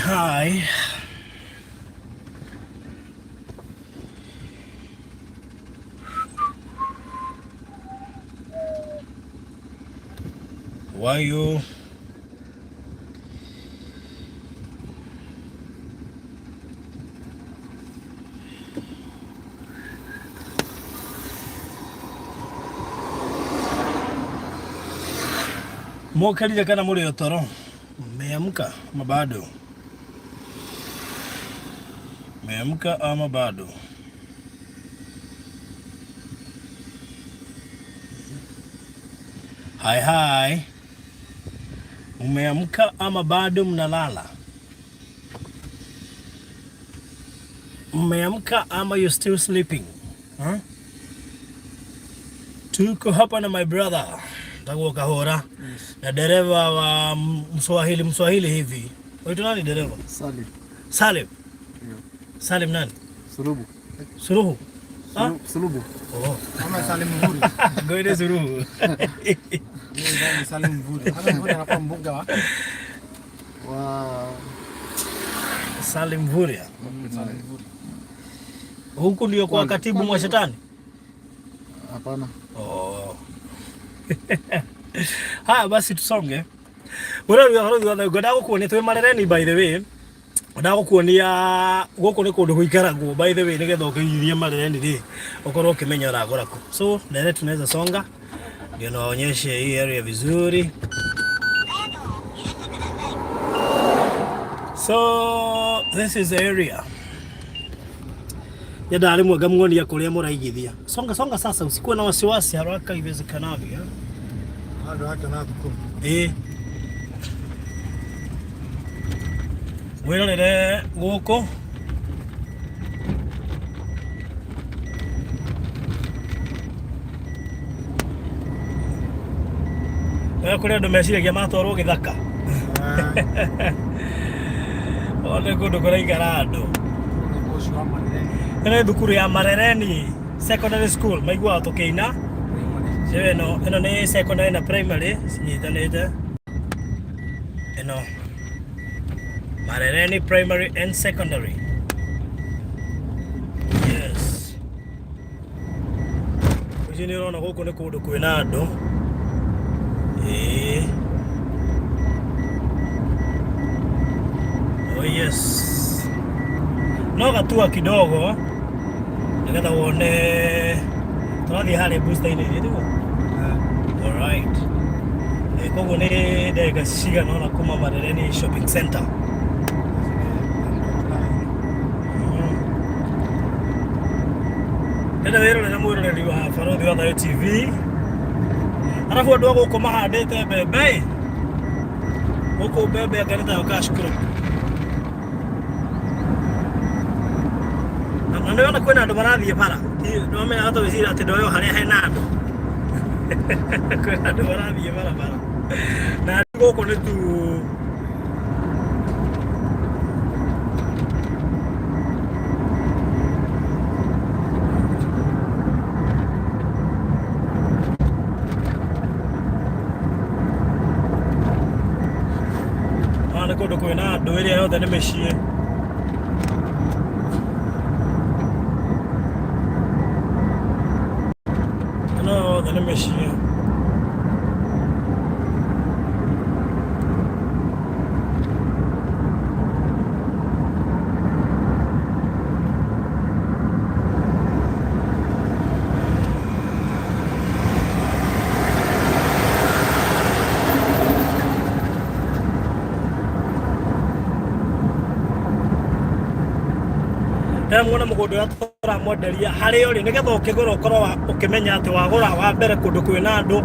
Hi. Why you? Mwokalija kana muri otoro. Meamka ama bado? Meamka ama bado? Hi hi. Umeamka ama bado mnalala? Umeamka ama you still sleeping? Huh? Tuko hapa na my brother Tago Kahora. Na dereva wa Mswahili hivi. Waitwa nani dereva? Salim. Salim? Yeah. Salim nani? Sulubu. Suluhu? Sulubu. Oh. Ama Salim Mvuri. Goide Suluhu. Ni Salim Mvuri. Salim Mvuri anakuwa mbunge wa Salim Mvuri. Huku ndio kwa katibu mwa shetani? Hapana. Oh. Haya basi tusonge. Wewe ngodago kuonia twe marereni by the way. Ngodago kuonia goko ni kundu guikaragwo by the way nigetha ukiyithia marereni ri ukorwo ukimenya uragora ku. So nene tunaweza songa. Ndio naonyeshe hii area vizuri. So this is the area. Yada alimu gamngoni ya kulia muraigithia. Songa sasa usikuwe na wasiwasi haraka iwezekanavyo. Hata na kuko. Wirorere guko. Kuri andu meciragia matwarwo githaka. Ole kundu kuraigara andu. Ene thukuru ya Marereni Secondary School maigua tukiina. Eno ni secondary na primary sinyitanite. Eno Marereni Primary and Secondary. Yes. Ujini rona guku ni kundu kwina andu. Oh yes. No gatua kidogo. Nigetha wone turathi hali booster ini ndio. Alright. Koguo ni ndega cigana ona kuma Marereni Shopping Center. Nenda wero na mwiroreri wa Farothi wa Thayo TV. Arafu andu aguko mahandite mbembe. Guku mbembe ngarita yo kashukuru. Na ndio na kwena andu marathie bara. Ndio mena hata wizira ati ndio haria hena andu. Kwena andu marathie bara. Na guku ni tu kundu kwina andu iria yothe ni micii. No yothe ni micii. Mwana mugondo atora modelia hari uri nigetha ukigura ukorwo ukimenya ati wagura wa mbere kundu kwina andu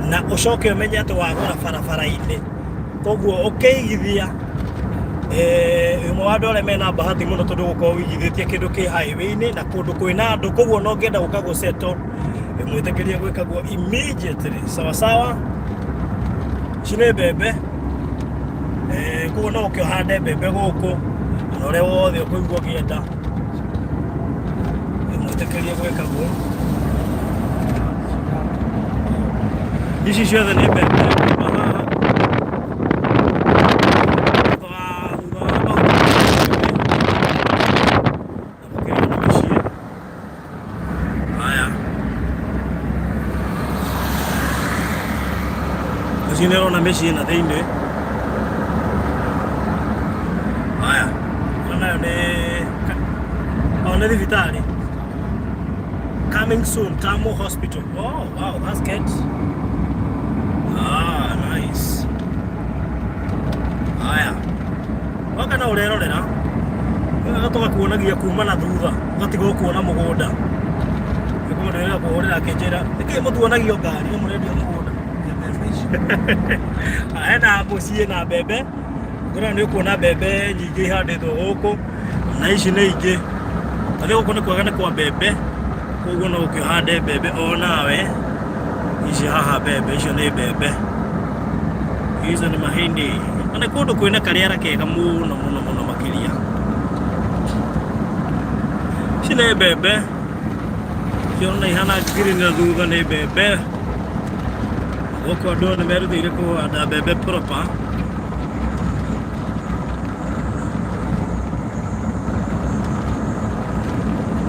na ucoke umenya ati wagura barabara-ini. Koguo ukiigithia imwe wa andu aria mena bahati muno tondu gukorwo wigithitie kindu ki highway-ini na kundu kwina andu. Koguo no ngenda guka gusettle mwitikirie gwikagwo immediately. Sawa cine mbembe koguo no ukihande mbembe guku na uria wothe ukuigua ukienda mwitikirie gwikagwo. Ici ciothe ni mbembe thutha wa Sinero na meshi na thĩinĩ. Haya. Nayo nĩ thibitarĩ. Coming soon, Tamu Hospital. Oh, wow, that's good. Ah, nice. Haya. Waka na ũrerorera. Gatoka kuonagia kuma na thutha. Gatigo kuona mũgũnda. Nĩguo ndirega kũhũrĩra kĩnjĩra. Nĩkĩ mũtuonagio ngari na mũrendia mũgũnda. Hena mũciĩ na mbembe. Ngora nĩ kuona mbembe nyingĩ ihandĩtwo gũkũ. Na ici nĩ ingĩ. Tarĩ gũkũ nĩ kwega nĩ kwa mbembe. Koguo no ũkĩhande mbembe o nawe. Ici haha mbembe, icio nĩ mbembe. Hizo nĩ mahindi. Na nĩ kũndũ kwĩna karĩera kega mũno mũno mũno makĩria. Ici nĩ mbembe. Ciona ihana green na thutha nĩ mbembe. Gũkũ andũ nĩ merutĩire kũhanda mbembe proper.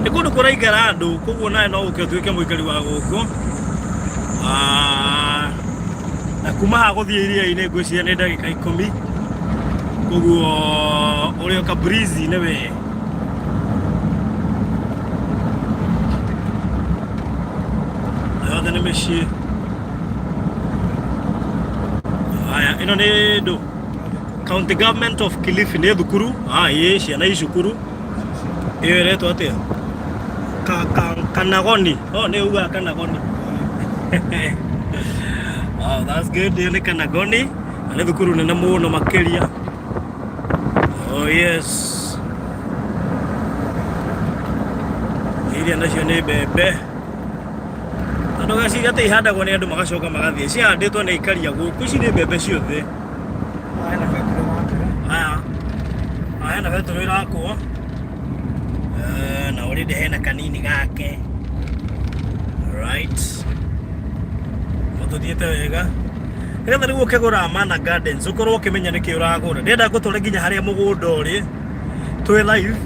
Nĩ kũndũ kũraikara andũ, koguo nawe no ũke ũtuĩke mũikari wa gũkũ. Na kuma haha gũthiĩ iria-inĩ ngwĩciria nĩ ndagĩka 10. Koguo ũrĩ oka breeze nĩ we. Yothe nĩ mĩciĩ. Haya, ĩno nĩ ndũ. County Government of Kilifi nĩ thukuru. Ĩĩ ciana icukuru. Ĩyo ĩretwo atĩa? Kanagoni. Oh, nĩ uga Kanagoni. Oh, that's good. Ĩyo nĩ Kanagoni. Na nĩ thukuru nene mũno makĩria. Oh yes. Iria nacio nĩ mbembe. Andũ gaciria atĩ ihandagwo nĩ andũ magacoka magathiĩ. Cihandĩtwo nĩ ikaria gũkũ. Ici nĩ mbembe ciothe. Haya na betũrũ ĩrakwo. Na already hena kanini gake. Right. Mũtũthiĩte wega. Nĩgetha nĩguo ũkĩgũra Amana Gardens ũkorwo ũkĩmenya nĩkĩ ũragũra. Ndĩrenda ngũtware nginya harĩa mũgũnda ũrĩ. Twĩ live.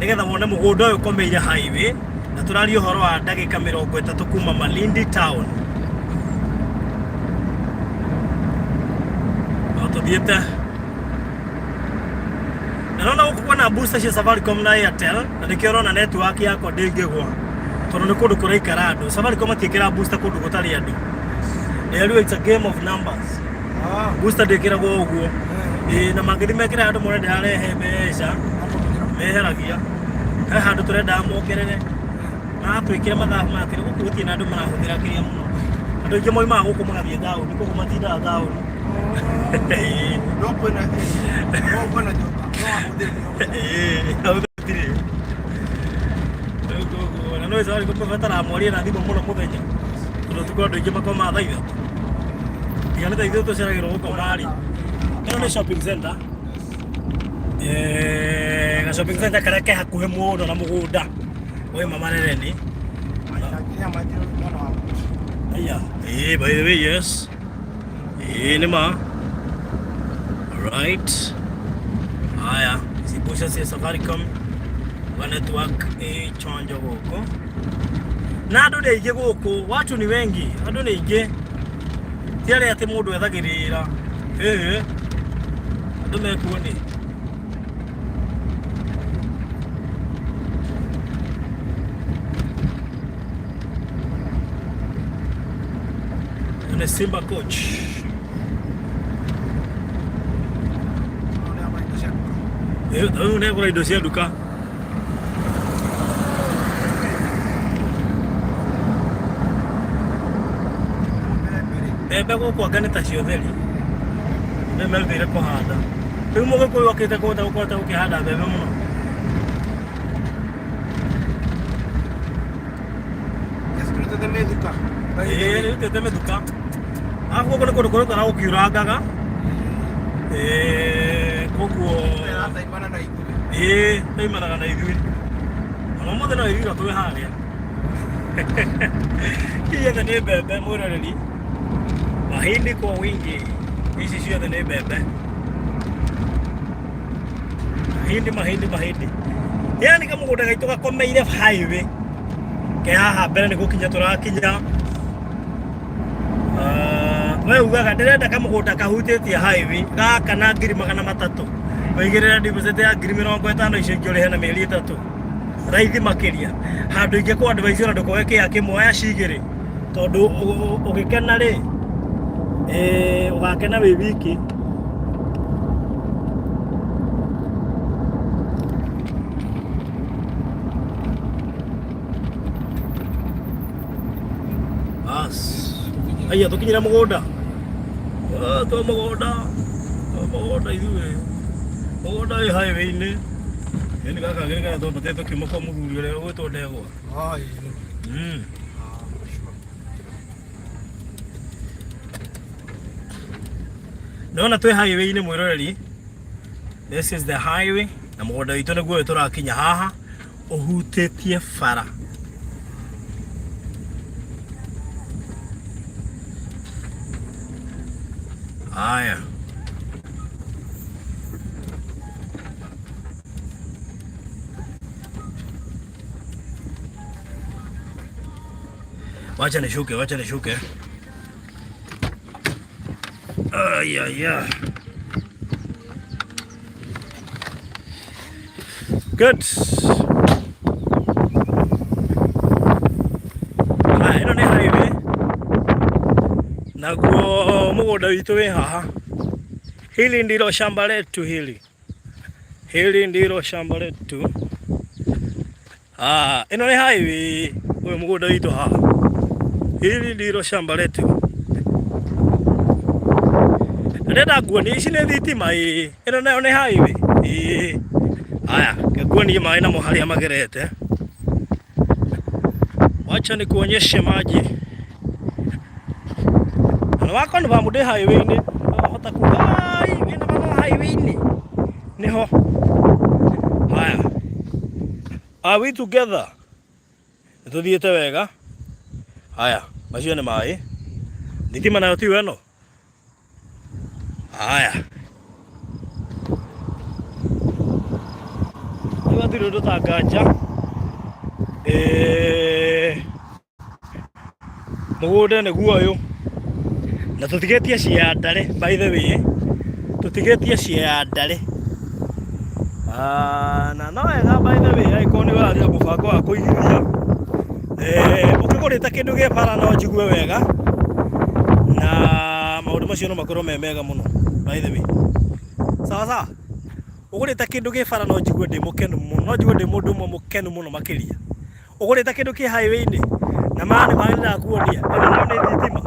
Nĩgetha wone mũgũnda ũyũ ũkomeire highway. Na tũraria ũhoro wa ndagĩka 30 kuma Malindi town. Mũtũthiĩte. Naona huku kuna booster cia Safaricom na Airtel. Na nĩkĩo ũrona network yakwa ndĩngĩgwa. Tondũ nĩ kũndũ kũraikara andũ. Safaricom atiĩkĩra booster kũndũ gũtarĩ andũ. Nĩarua it's a game of numbers. Booster ndĩkĩragwo ũguo. Na mangĩthi mekĩra andũ mũrenda arehe mbeca. Meheragia. He handũ tũrenda mongerere. Na twĩkĩre mathaa matĩre gũkũ gũtirĩ na andũ marahũthĩra kĩrĩa mũno. Andũ aingĩ moimaga gũkũ magathiĩ taũni. Koguo matindaga taũni. No kwĩna no es algo que falta la morir na thimũ mũno mũthenya. Tondũ tuko andũ aingĩ makoma thaa ithatũ. Nĩ thaa ithatũ tũceragĩrwo gũkũ mari. Ĩno nĩ shopping center. Ga shopping center karĩa ke hakuhĩ mũno na mũgũnda. Oĩ mama Nereni. Aya. By the way, yes. Nĩ ma. Right. Haya, sibusha cia Safaricom wa network chonjo gũkũ. Na andũ nĩ aingĩ gũkũ, watu ni wengi, andũ nĩ aingĩ. Ti arĩa atĩ mũndũ ethagĩrĩra. Andũ mekuo nĩ. Nĩ Simba coach. Ũyũ nĩ agũra indo cia nduka. Mbembe gũkũ anga nĩ ta ciotheri. Nĩ merutĩire kũhanda. Rĩu Mũgĩkũyũ okĩte kũhota gũkĩhanda mbembe mũno. Nĩrutĩte mĩthuka. Arabu gũkũ nĩ kũndũ kũrĩa gũkiurangaga. Koguo taimanaga na ithuĩ. Ona mũthĩ no irio twĩ harĩa. Ici nĩ mbembe mwĩroreri. Mahindi kwa wingi. Ici ciothe nĩ mbembe. Mahindi. Yani kamũgũnda gaitũ gakomeire highway. Ke haha mbere nĩ gũkinya tũrakinya. we ugaga ndirenda kamugunda kahutĩtie highway gaka na 300,000 waigĩrĩra deposit ya 50,000 icio ingĩ ũrĩhe na mĩeri 3 raithi makĩria handũ ingĩkũ advice na ndũkoe kĩa kĩmoya cigĩrĩ tondũ ũgĩkena rĩ ũgakena wĩ wiki. Aya tukinyira mugunda to mugunda ithuĩ mugunda ĩ highway-inĩ ni gaka gĩkara to batete kimoko mũthuri ũrĩa ũgwĩtwo Ndegwa. Ndona twĩ highway-inĩ mwĩroreri. This is the highway na mugunda witũ nĩguo tũrakinya haha ũhutĩtie bara. Haya. Wacha nishuke. Aya. Good. Ino ni highway. Naguo mugunda witũ wĩ haha. Hili ndilo shamba letu hili ndilo shamba letu. Ino ni highway uyu mugunda witũ haha. Hili ndilo shamba letu. Ndenda nguoni ici nĩ thitima ino nayo nĩ highway haya nguoni maĩ namo harĩa magerete. Wacha nikuonyeshe maji. Wako ni bamude highway-inĩ hota kugai ina mama highway-inĩ niho. Haya, are we together? Tuthiĩte wega. Haya, macio nĩ maĩ. Thitima nayo ti weno. Haya, iwa thiro ndũtanganja mũgũnda nĩguo ũyũ. Na tutigetie cia ndare by the way tutigetie cia ndare na no wega by the way aiko ni waria mũbango wa kũigithia ũkĩgũrĩte kĩndũ gĩ bara no njigue wega na maũndũ macio no makorwo me mega mũno by the way sawa ũgũrĩte kĩndũ gĩ bara no njigue ndĩ mũkenu mũno no njigue ndĩ mũndũ ũmwe mũkenu mũno makĩria ũgũrĩte kĩndũ kĩ highway-inĩ na maana ndakuonia ĩno nĩ thitima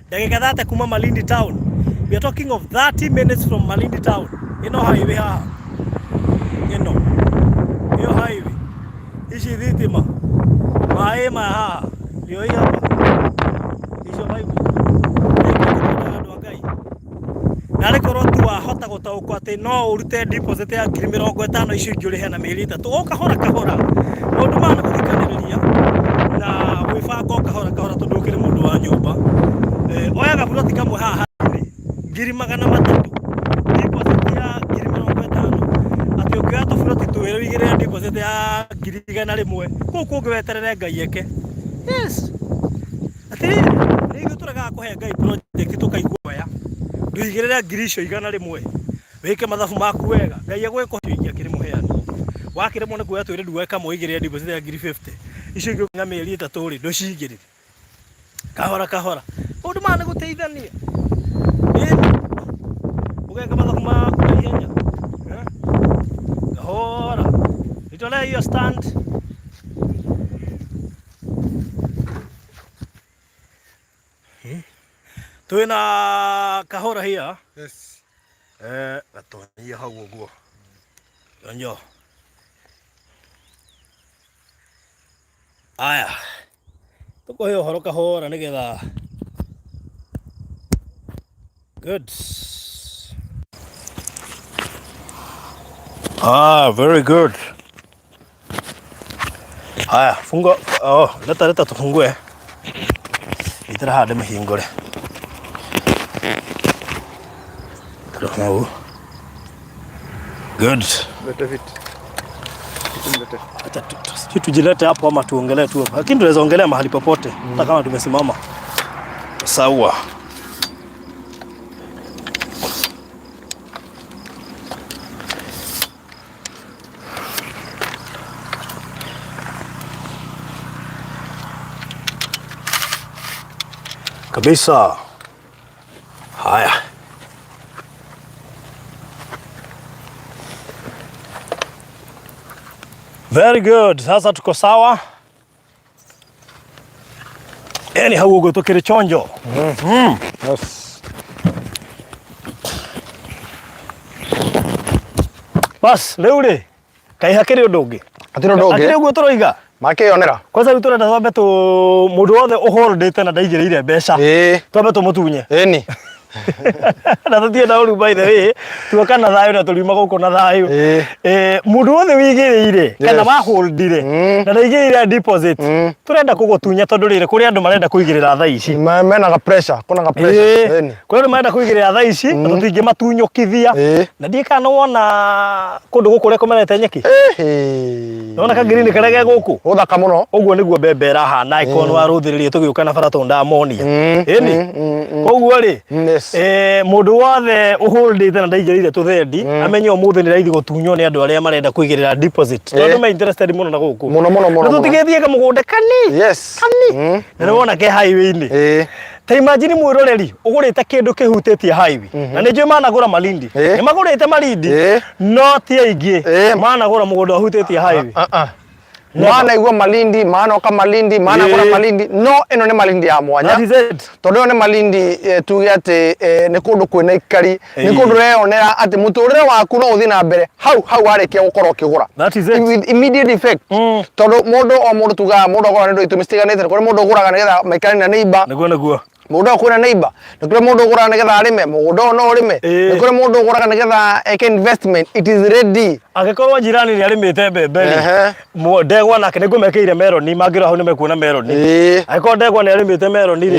Dakika 30 kuma Malindi town. We are talking of 30 minutes from Malindi town. Ino highway haha. Ino highway. Ici thitima. Maĩ ma haha. Ndio hii hapa. Icio highway. Nari korwo tu wahota gũtaũkwo atĩ no ũrute deposit ya 50,000 icio ingĩ ũrĩhe na mĩeri 3 kahora maũndũ ma gũthikanĩrĩria na gwĩbanga kahora tondũ ũkĩrĩ mũndũ wa nyũmba oyaga buroti kamwe haha 300,000 deposit ya 50,000 atĩ ũkĩoya tũburoti twĩrĩ wĩigĩrĩre deposit ya 100,000 kũu kũngĩ weterere Ngai eke. Yes, atĩ nĩ ithuĩ tũregaga kũhe Ngai project tũkaiguoya ndũigĩrĩre 100,000 wĩke mathabu maku wega Ngai agwĩkũhingia kĩrĩ mũheani wakĩremwo nĩ kuoya twĩrĩ nduwe kamwe wĩigĩrĩre deposit ya 50,000 icio ingĩ nga mĩeri 3 rĩ ndũcigĩrĩre kahora maũndũ ma nĩ gũteithania ũgeka mathabu maku na ihenya kahora nitolee hiyo stand twĩna kahora here. Yes. Gatonyia hau ũguo yonyo. Aya tukohe ũhoro kahora nĩgetha. Good. Very good. Aya fungo. Leta tufungue. Itara hade mahingore. Taro. Good. Tujilete hapo ama tuongelee tu. Lakini tunaweza ongelea mahali popote hata kama tumesimama. Sawa. Kabisa. Haya. Very good. Sasa tuko sawa. Yani haugo tukiri chonjo. Yes. Bas, leure. Kai hakiri undu Atiro ndoge. Atire uguo turoiga. Makionera. Kwanza witu na twambe tu mundu wothe uholdete na ndaigirire mbeca. Twambe tumutunye. Eni. Na tutie na uru by the way tuoka na thayo na tulima guko na thayo mundu wothe wigirire kana maholdire na ndaigirire deposit turenda kugutunya tondu rire kuri andu marenda kuigirira thaa ici mena ga pressure kuna ga pressure eni kuri andu marenda kuigirira thaa ici tutingi matunyukithia na ndie kana wona kundu guku reko menete nyeki nona ka green karege guku uthaka muno uguo niguo mbembe rahana ikono waruthiririe tugiuka na bara tonda amonia eni koguo ri mundu wothe uholdite na ndaigirire tuthendi amenye umuthi ni raithi gutunyo ni andu aria marenda kuigirira deposit tondu me interested muno na guku muno tutigithie ka mugunda kani yes kani na wona ke highway ni ta imagine mwiroreri ugurite kindu kihutĩtie highway na nĩ njũĩ managũra Malindi nĩ magũrĩte Malindi no ti aingĩ managũra mũgũnda ũhutĩtie highway Mana igua Malindi, mana oka Malindi, mana gora Malindi. No, eno ne Malindi ya mwanya. That is it. Todo ne Malindi tuge ati ne kundu kwina ikari, ne kundu reonera ati muturire waku no uthi na mbere. Hau arekia gukora ukigura. That is it. With immediate effect. Todo mundu o mundu tuga mundu gora ndo itumistiganite ko mundu guraga nigetha maikari na neighbor. Naguo. Mundu akwina neighbor. Nikure mundu guraga nigetha arime, mundu no urime. Nikure mundu guraga nigetha eke investment. It is ready. Agikorwo jirani ni arimite mbembe ni ndegwa nake nigumekeire meroni mangira hau ni mekuona meroni agikorwo ndegwa ni arimite meroni ri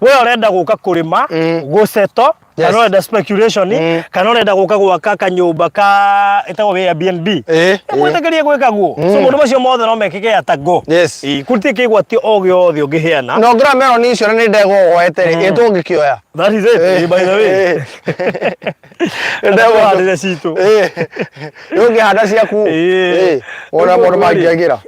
we urenda guka kurima guceto kana urenda speculation kana urenda guka gwaka kanyumba ka itago ya Airbnb mwetegerie gwika guo so mundu macio mothe no mekige atago kuti kigwati ogyo ngiheana no ngira meroni icio ni ndegwa goete ito ngikioya. That is it. By the way ndegwa hali citu hada ciaku ona mundu mangiagira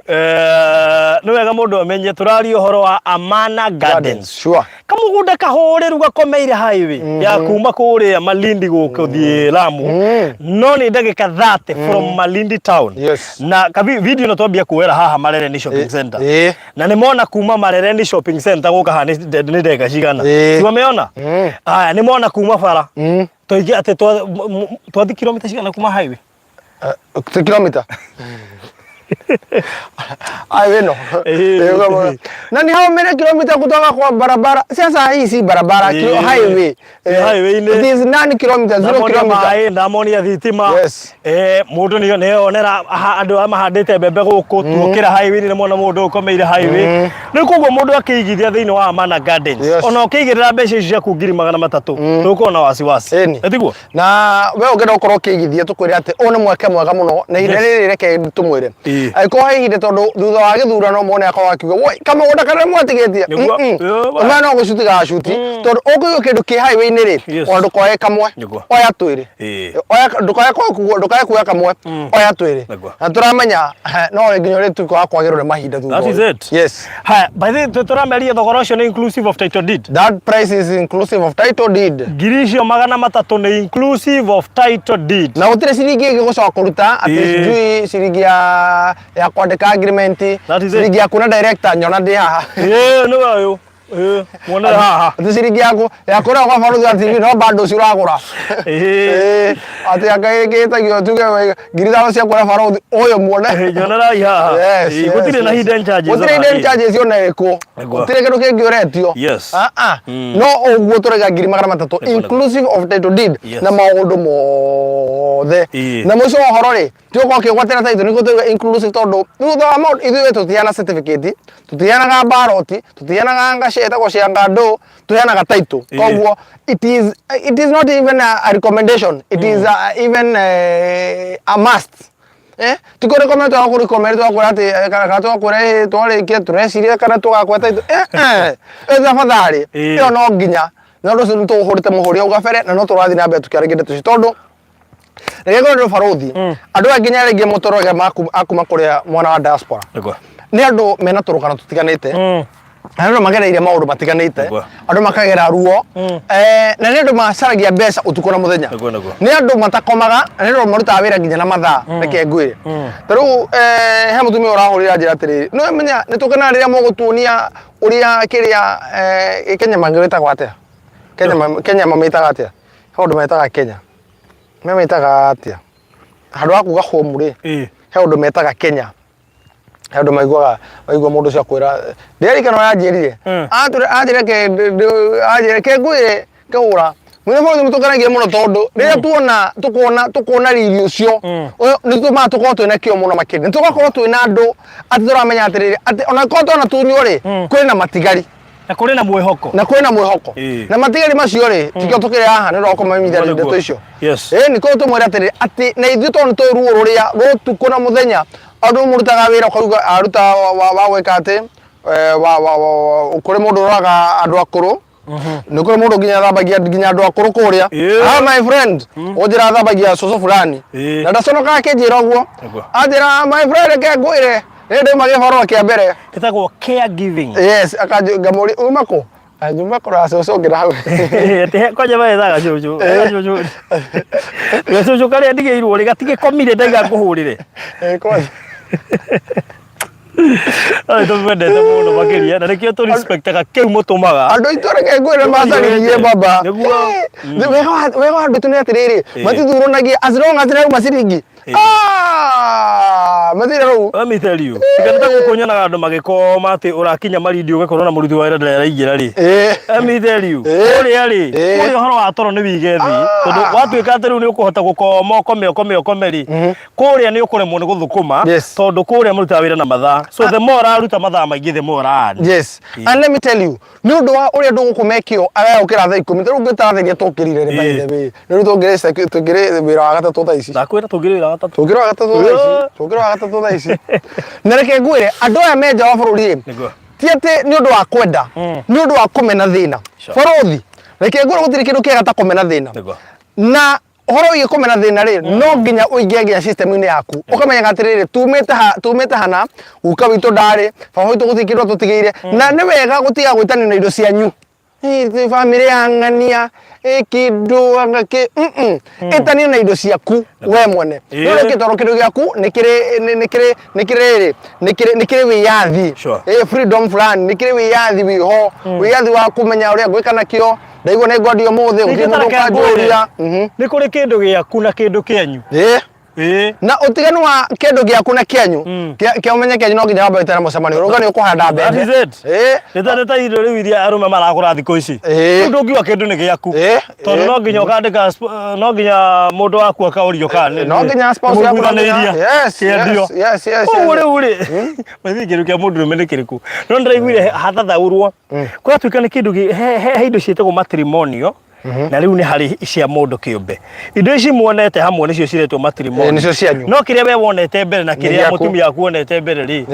ni wega mundu amenye turari uhoro wa Amana Gardens sure kamugunda kahoriru gakomeire highway ya kuma kuria Malindi gukuthie Lamu no ni ndagika 30 from Malindi town na video no twambia kuwera haha Marereni shopping center na nimona kuma Marereni shopping center guka ha ni ndega cigana si wameona aya nimona kuma bara toige ate twathi kilomita cigana kuma highway kilomita Weno. Na ni how many kilometers kutoka kwa barabara? Sasa hii si barabara, highway. Highway ni. It is 9 kilometers, 0 kilometers. Ndamoni ya thitima. Mundu ni onera andu amahandite mbembe guku tuokira highway ni mona mundu ukomeire highway. Ni kugo mundu akiigithia thiini wa Amana Gardens. Ona ukigirira mbeca icio ciaku 300 tukuona wasiwasi. Etiguo. Na we ugenda ukorwo ukigithia tukwire ati one mweke mwega muno na irere reke tumwire. Aiko hahinde tondu thutha wa githurano mone akwa akiuga woi kama unda kana mwatigetie mwana no gucuti gacuti tondu ukuyo kindu ki highway ni ri ondu koe kamwe oya twiri oya ndukaye kuya kamwe oya twiri na turamenya no nginya ri tuko akwagirore mahinda thutha. That is it. Yes. Ha by the turameria thogora ucio ni inclusive of title deed. That price is inclusive of title deed. Girisho 300 ni inclusive of title deed. Na utire siringi gigucoka kuruta ati sijui siringi ya kwandika agreement siringi ya kuna director nyona ndi haha no wayo mwona haha siringi yako ya kuna kwa faru ya TV no bado ciragura ati akaigitagio tuge ngirithano cia kuna faru oyo mwona nyona rai haha gutire na hidden charges gutire hidden charges yona eko gutire kindu kingi uretio no uguo turega 300 inclusive of title deed na maundu mothe na mucio horo ri tuko kigwatira title niko tuga inclusive tondu thutha wa maundu ithuĩ tutiana certificate tutianaga baroti tutianaga ngasheta kwa ciangando tuyanaga title koguo it is not even a recommendation, it is even a must tikore comment wa kuri comment wa kuri ati kana to kuri twari ke tureciria kana tugakweta eza fathari iyo no nginya na ndo ndo tuhurite muhuria ugabere na no turathi na mbe tukiarigite tuci tondu rego ndo faruthi andu anginya rege motoroge akuma kuria mwana wa diaspora ni andu mena turukana tutiganite andu magereire maundu matiganite andu makagera ruo na ni andu macaragia mbeca utuko na muthenya ni andu matakomaga ni andu maruta wira nginya na mathaa reke ngwire taru he mutumia urahurira njira atiri no menya ni tukana riria mugutunia uria kiria Kenya mangirita atia Kenya mamitaga atia hondu metaga Kenya memetaga atia handu akuga home ri he undu metaga Kenya he undu maigwa mundu cia kwira nderi kana yanjirire ajire ke ngwire ke ura mwene bodi mutukanagia muno tondu riria tukona riri ucio ni tuma tukorwo twina kio muno makiri ni tugakorwo twina andu ati turamenya atiriri ati ona ko tona tunyo ri kwina matigari na kuri na mwihoko na matigari macio ri tikio tukire haha ni roko mamithia ndeto icio ni ko tumwira ati na ithu tonu to ruo ruria rutuko na muthenya andu murutaga wira ukauga aruta wa gwika ati kuri mundu uraga andu akuru ni kuri mundu nginya thambagia nginya andu akuru kuria my friend ujira thambagia soso fulani na ndaconoka akinjira uguo ajira my friend ke ngwire ende mage horo kia mbere kitagwo caregiving yes akangamuri umako nyumba kora soso ngira hawe ete koje baethaga cucu cucu kare ndigeirwo ri gatige komire ndaiga kuhurire koje ai to mwendete muno makiria na nikio to respectaga kiu mutumaga andu itoreke ngwire macaririe baba niguo wego andu tune atiriri matithuronagia as long as rau maciringi mathire rau let me tell you tikaneta gukunyana andu magikoma ati urakinya marindi ugakorwo na muruthi wa ira iraingira ri let me tell you uria ri uria horo wa toro ni wigethi tondu watuika ati riu ni ukuhota gukoma ukomeri kuria ni ukuremwo ni guthukuma tondu kuria muruthi wa wira na mathaa so the more aruta mathaa maingi the more yes and let me tell you ni undu wa uria ndugukumekio aya ukira thaa 10 riu ngitatheria tukirire ni by the way riu tungire wira wa gatatu thaa ici ndakwira tungire wira wa gatatu thaa ici na reke ngwire andu aya menja wa bururi ti ati ni undu wa kwenda ni undu wa kumena thina barothi reke ngwire gutiri kindu kiega ta kumena thina na horo ye komena thina ri no nginya uingiagia system ini yaku ukamenya atiriri tumete hana uka witu ndari baba witu gutikirwo tutigeire na ni wega gutiga gwitana na indo cianyu family yangania kindu angake etani na indo ciaku we mwene no kitoro kindu giaku nikire wiyathi freedom fulani nikire wiyathi wiho wiyathi wa kumenya uria gwikana kio ndaigwo ni ngodio muthe ukimundu kanjuria ni kuri kindu giaku na kindu kianyu na utiganu wa kindu giaku na kianyu kia umenye kianyu no nginya wambe tena mucemanio ruga ni ukuhanda mbembe neta indo riu iria arume marakura thiko ici ndu ungiwa kindu ni giaku tondu no nginya ukandika no nginya mundu waku akaurio kana no nginya spouse yaku yes uri mathi kindu kia mundu rume ni kiriku no ndiraiguire hathathaurwo kwa tuika ni kindu he indo cietagwo matrimonial na riu ni hari cia mundu kiumbe indo ici muonete hamwe nicio ciretwo matrimonial nicio cianyu no kiria we wonete mbere na kiria mutumia aku wonete mbere ri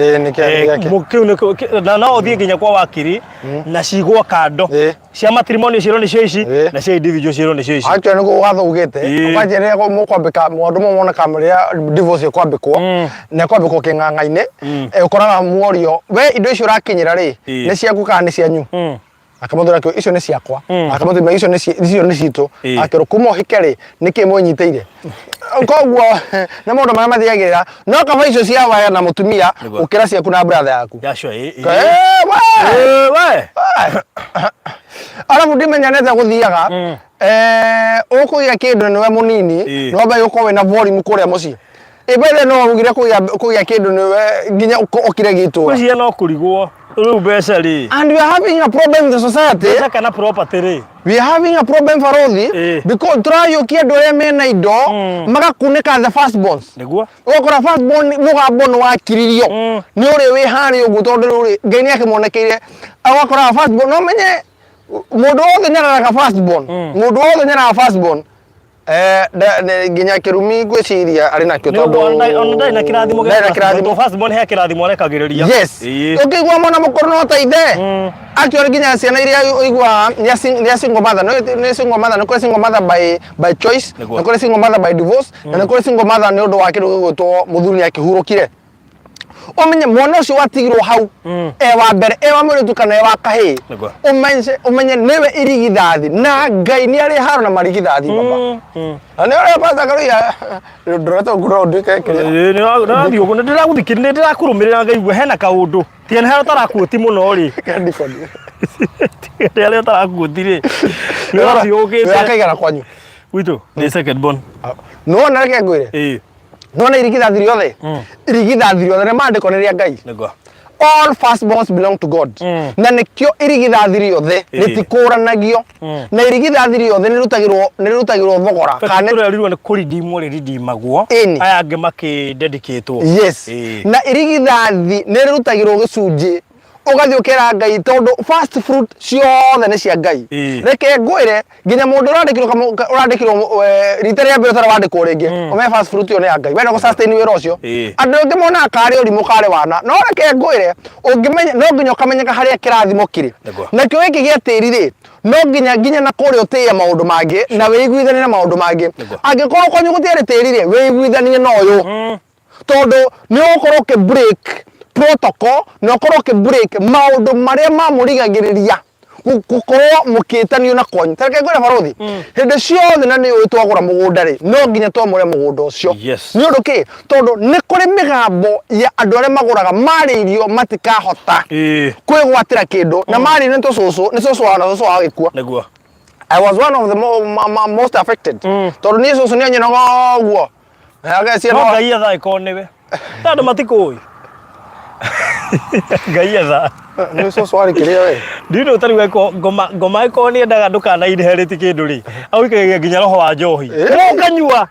na no uthie nginya kwa wakiri na cigwo kando cia matrimonial ciro nicio ici na cia individual ciro nicio ici acho ni gugathugite ukanjere mu kwambika mundu mumona kamria divorce kwambikwo na kwambikwo king'ang'a-ini ukoraga muorio we indo icio urakinyira ri ni ciaku kana ni cianyu akamuthura kio icio ni ciakwa akamuthura icio ni citu akiro kuma hikari niki munyiteire koguo na mundu mara mathiagira no kaba icio cia waya na mutumia ukira ciaku na brother yaku yashwa we arabu ndimenyanete guthiaga ukugia kindu niwe munini no mbe uko we na volume kuria muci ibere no ugire kugia kindu niwe nginya ukire gitu kucia no kurigwo riu mbeca ri and we are having a problem in the society kana property ri we are having a problem farothi because try kindu ria mena indo magakuneka the first bonds niguo ukora first bond mugambo wa kiririo ni uri wi hari ugu tondu uri ngai ni akimuonekeire agakora first bond no menye mundu wothe nyaraga first bond mundu wothe nyaraga first bond Nginya kirumi gwiciria ari nakio tondu ona na kirathimo to first born he kirathimo rekagiriria. Yes. Ukigwa mwana mukuru no taithe. Actually nginya ciana iria igwa nia single mother no single mother no kuri single mother by choice no kuri single mother by divorce na no kuri single mother ni undu wa kindu gigwitwo muthuri akihurukire. Omenye mwana ucio watigirwo hau wa mbere wa muritu kana wa kahi umenye niwe irigithathi na Ngai ni ari haro na marigithathi baba ani ore pasa karuya ndorata nguro ndike kire na thio guo ndiraguthikirira ndirakurumirira Ngai hena kaundu tiene hero tarakuoti muno ri kandi kodi tiene tarakuoti ri ni thio gite akaigara kwanyu witu ni second born no na reke ngwire no na irigithathi riothe irigithathi riothe na mandiko ni ria Ngai nego all firstborns belong to God na nikio irigithathi riothe ritikuranagio na irigithathi riothe ni rutagirwo thogora kana turerirwo ni kuridimwo ridimagwo aya ange maki dedicatwo yes na irigithathi ni rutagirwo gicunji ugathiukira Ngai tondu first fruit ciothe ni cia Ngai reke ngwire nginya mundu urandikirwo rita ria mbere wandikwo ringi ome first fruit yo ni ya Ngai wenda go sustain wira ucio andu ngimona akari urimu kare wana no reke ngwire ungimenya no nginya ukamenyeka haria kirathimo kiri na kio giki gia tiri ri no nginya na kuri utia maundu mangi na wiguithanie na maundu mangi angikorwo kwanyu gutiari tiri ri wiguithanie na uyu tondu ni ukorwo ke break protocol no korwo ke break maundu maria mamurigagiriria gukorwo mukitanio na kwanyu tareke ngwira barothi hindi ciothe na ni twagura mugunda ri no nginya twamure mugunda ucio ni undu ki tondu ni kuri migambo ya andu aria maguraga mari irio matikahota kwigwatira kindu na mari ni tucucu ni cucu wa gikua niguo I was one of the most affected tondu ni cucu ni anyinaga guo no Ngai atha ikoniwe tondu matikui Ngai atha ni so swali kiria we ndino tari we ngoma iko ni endaga ndukana inheriti kindu ri awikagia nginya roho wa njohi ukanyua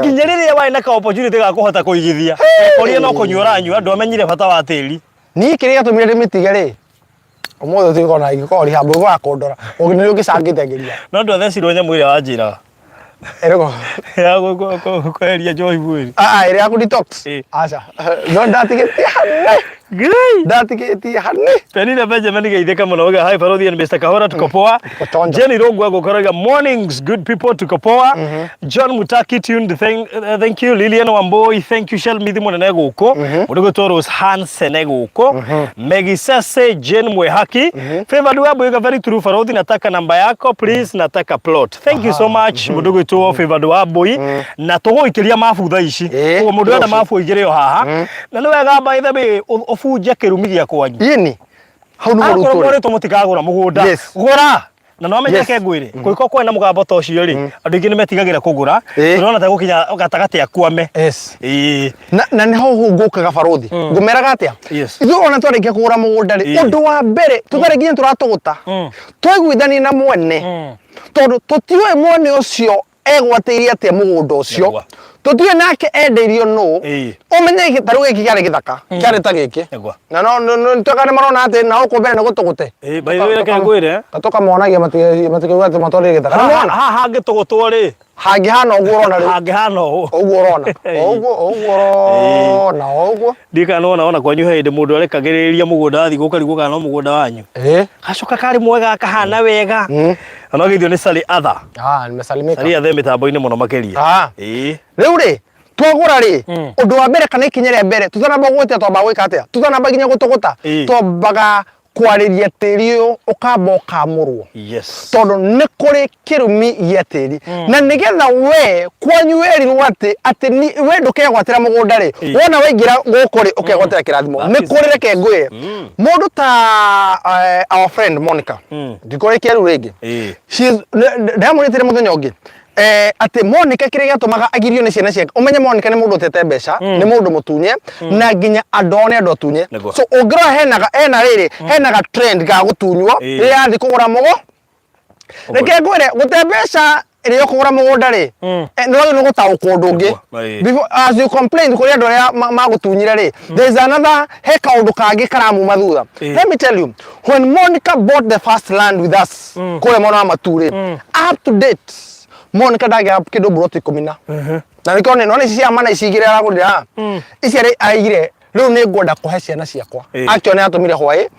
nginya riria wai na ka opportunity ga kuhota kuigithia koria no kunyura nyua ndo amenyire bata wa tiri ni kiria tumire mitige ri omotho tiko na igikori hambo gwa kondora ugini ukicangite ngiria no ndo thecirwo nyamu iria wanjira erego ya kweria njohi bwiri iri aku detox acha no ndatigetia hanne Gai ndatigetia hanne Penina Benjamin geitheka muno ga hi Farothi and Mr. Kahora tukopoa Jenny Rogwa gokoraga mornings good people tukopoa John Mutaki tuned thank you Lilian Wamboi thank you Shell Mithi mwana guko mudogo Toros Hansen guko Megi Sase Jen Mwehaki Favored Wabo you very true Farothi nataka namba yako please nataka plot thank you so much mudogo to Favored Wabo na togo ikiria mafutha ici ugo mundu enda mafu igire haha na no wega by the way ofunje kirumi gya kwanyu yini hau no ruto akoro to mutikagura mugunda gura na no amenyeke ngwire kuiko kwena mugambo to cio ri andu ingi ni metigagira kugura turona ta gukinya gatagati akwame na ni ho ngukaga Farothi ngumeraga atia ithu ona twarikia kugura mugunda ri undu wa mbere tutari nginya turatuguta twiguithani na mwene tondu tutiwe mwene ucio egwatiria atia mugunda ucio tutiwe nake endeirio no umenye gitaru giki kiari githaka kiari ta giki na no twakane marona ati na uko mbere na gutugute by the way ke ngwire gatoka monagia matigauga ati matore githaka ha hangi tugutwo ri hangi hana uguo urona ri hangi hana uguo urona urona uguo ndika ona kwanyu hindi mundu arekagiriria mugunda athi gukarigwo kana no mugunda wanyu gacoka kari mwega kahana wega no githio ni sali other nimesalimika sali other mitambo-ini muno makiria riu ri twagura ri undu wa mbere kana ikinya ria mbere tutanamba gwitia twamba gwika atia tutanamba ginya gutuguta twambaga kwariria tiri uyu ukamba ukamurwo tondu ni kuri kirumi gia tiri na nigetha we kwanyu werirwo ati we ndukegwatira mugunda ri wona waingira guku ri ukegwatira kirathimo ni kuri reke ngwire mundu ta our friend Monica ndikore kiru ringi ndamuritire muthenya ungi ati Monica kire gatumaga agirio ni ciana ciake umenye Monica ni mundu utete mbeca ni mundu mutunye na nginya andone ando tunye so ungira henaga henaga trend ga gutunywo ria athi kugura mugo reke ngwire gute mbeca iri kugura mugunda ri no gutaukwo undu ungi as you complain kuri andu ria magutunyire ri there is another he kaundu kangi karamu mathutha let me tell you when Monica bought the first land with us kure mwana wa Mature up to date Monica ndagia kindu buroti 10 na nikone no cia mana icigire aragurira ici aigire riu ni ngwenda kuhe ciana ciakwa actually atumire hwae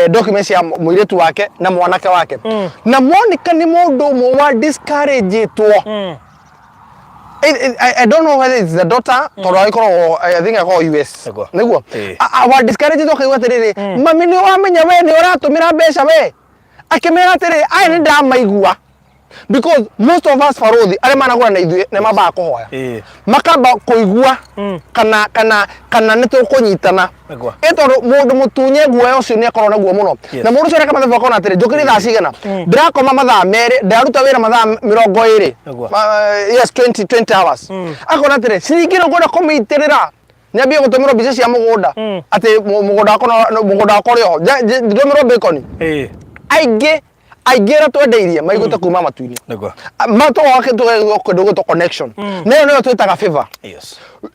documents ya muiretu wake na mwanake wake na Monica ni mundu mo wa discourage to I don't know whether it's the daughter or I think I call US niguo wa discourage to kai watiriri mami ni wamenya we ni uratumira mbeca we akimera atiriri ai ni ndamaigua because most of us farodhi are managura na ithuĩ ne maba kuhoya makamba kuigua kana nĩ tũkũnyitana ĩtondũ mũndũ mũtunye guoya ũcio nĩ akorwo naguo mũno na mũndũ ũcio reka mathabu akona atĩrĩ njũkĩrĩ thaa cigana ndirakoma mathaa merĩ ndaruta wĩra mathaa 20 yes 20 hours akona atĩrĩ ciringi no ngwenda kũmĩitĩrĩra nyambie gũtũmĩrwo mbica cia mũgũnda atĩ mũgũnda wakwa ũrĩ ho ndĩrũmĩrwo bacon aigera twendeirie maiguta kuma matu-inĩ mato wake to connection no twitaga favor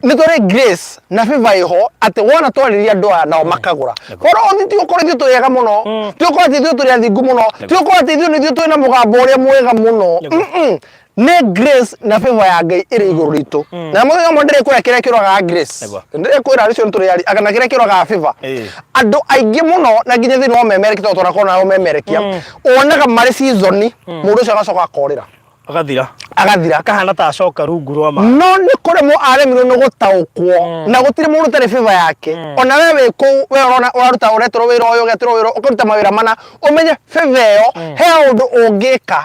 nĩ tũrĩ grace na favor iho atĩ wona twarĩria andũ aya nao makagũra korwo ti ũkorwo ithuĩ twega mũno ti ũkorwo ithuĩ tũrĩ athingu mũno ti ũkorwo ithuĩ nĩthuĩ twĩna mũgambo ũrĩa mwega mũno ne grace na favor ya Ngai ĩrĩ igũrũ ritũ na mũthenya ũmwe ndĩrĩ kwĩra kĩrĩa kĩroraga grace ndĩrĩ kwĩra rĩcio nĩ tũrĩ akana kĩrĩa kĩroraga favor andũ aingĩ mũno na nginya thĩinĩ wa memerekia tondũ tũrakorwo nao memerekia onaga marĩ season mũndũ ũcio agacoka akorĩra agathira akahana ta acoka rungu rwa ma no nĩ kũrĩ mũ aremirwo nĩ gũtaũkwo na gũtirĩ mũndũ ũtarĩ favor yake ona we wĩ kũu we ũraruta ũreterwo wĩra ũyũ ũgeterwo wĩra ũkũruta mawĩra mana ũmenye favor ĩyo he ũndũ ũngĩka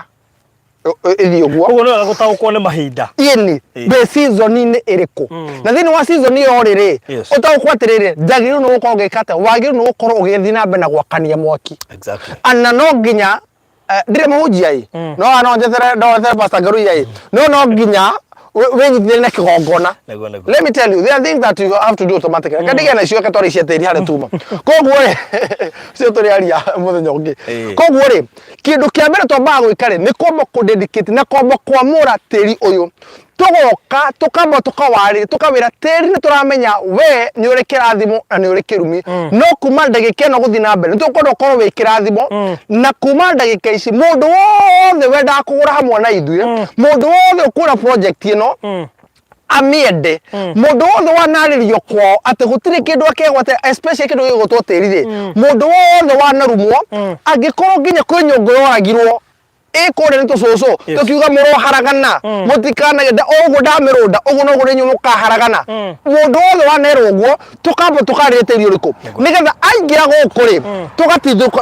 ithi uguo uguo no gutaukwo ni mahinda yeni be season ni iriku na thini wa season yo riri utaukwo atiriri jagiru no gukorwo gikata wagiru no gukorwo ugithi na mbe na gwakania mwaki exactly ana no nginya ndire muhujia yi no ana njethera pastor garu yi no nginya wenyithire na kigongona let me tell you there are things that you have to do automatically kadige na cio katori cia tiri hare tuma koguo cio turi aria muthenya ungi koguo ri kindu kia mbere twambaga gwikare ni komba ku dedicate na komba kwamura tiri uyu tugoka tukamba tukawari tukawira tiri ni turamenya we ni uri kirathimo na ni uri kirumi no kuma ndagika no guthi na mbere ni tukwenda ukorwo wi kirathimo na kuma ndagika ici mundu wothe wenda kugura hamwe na ithuĩ mundu wothe ukura project ino amiende mundu wothe wanaririo kwao ati gutiri kindu akegwate especially kindu gigutwo tiri mundu wothe wanarumwo angikorwo nginya kwi nyungu yoragirwo ikore ni tucucu tukiuga muro haragana mutikana genda oguo ndamirunda oguo no guri nyumu ka haragana mundu wothe wanerwo guo tukamba tukareterio riku nigetha aingira gukuri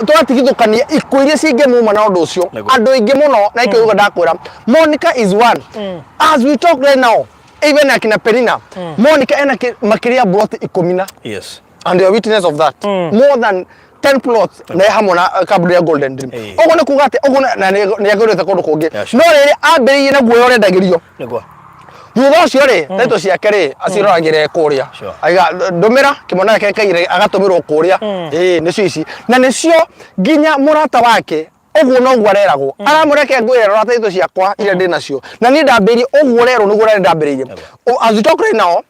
tugatigithukania ikuiria cinge muma na undu ucio andu ingi muno na ikiuga ndakwira Monica is one as we talk right now even akina Perina Monica ena makiria broti 10 yes and you are witness of that more than 10 plots na hamona kaburi ya Golden Dream ogo ne kugate ogo na ne yagorete kundu kungi no riri ambiriye na guoyo rendagirio nigwa thutha ucio ri taito ciake ri aciroragire kuria aiga ndumira kimona yake kaire agatumirwo kuria nicio ici na nicio nginya murata wake oguo no gwareragwo aramureke ngwirera taito ciakwa ire ndi nacio na ni ndambiri oguo rero niguo rero ndambiriye azitokre nao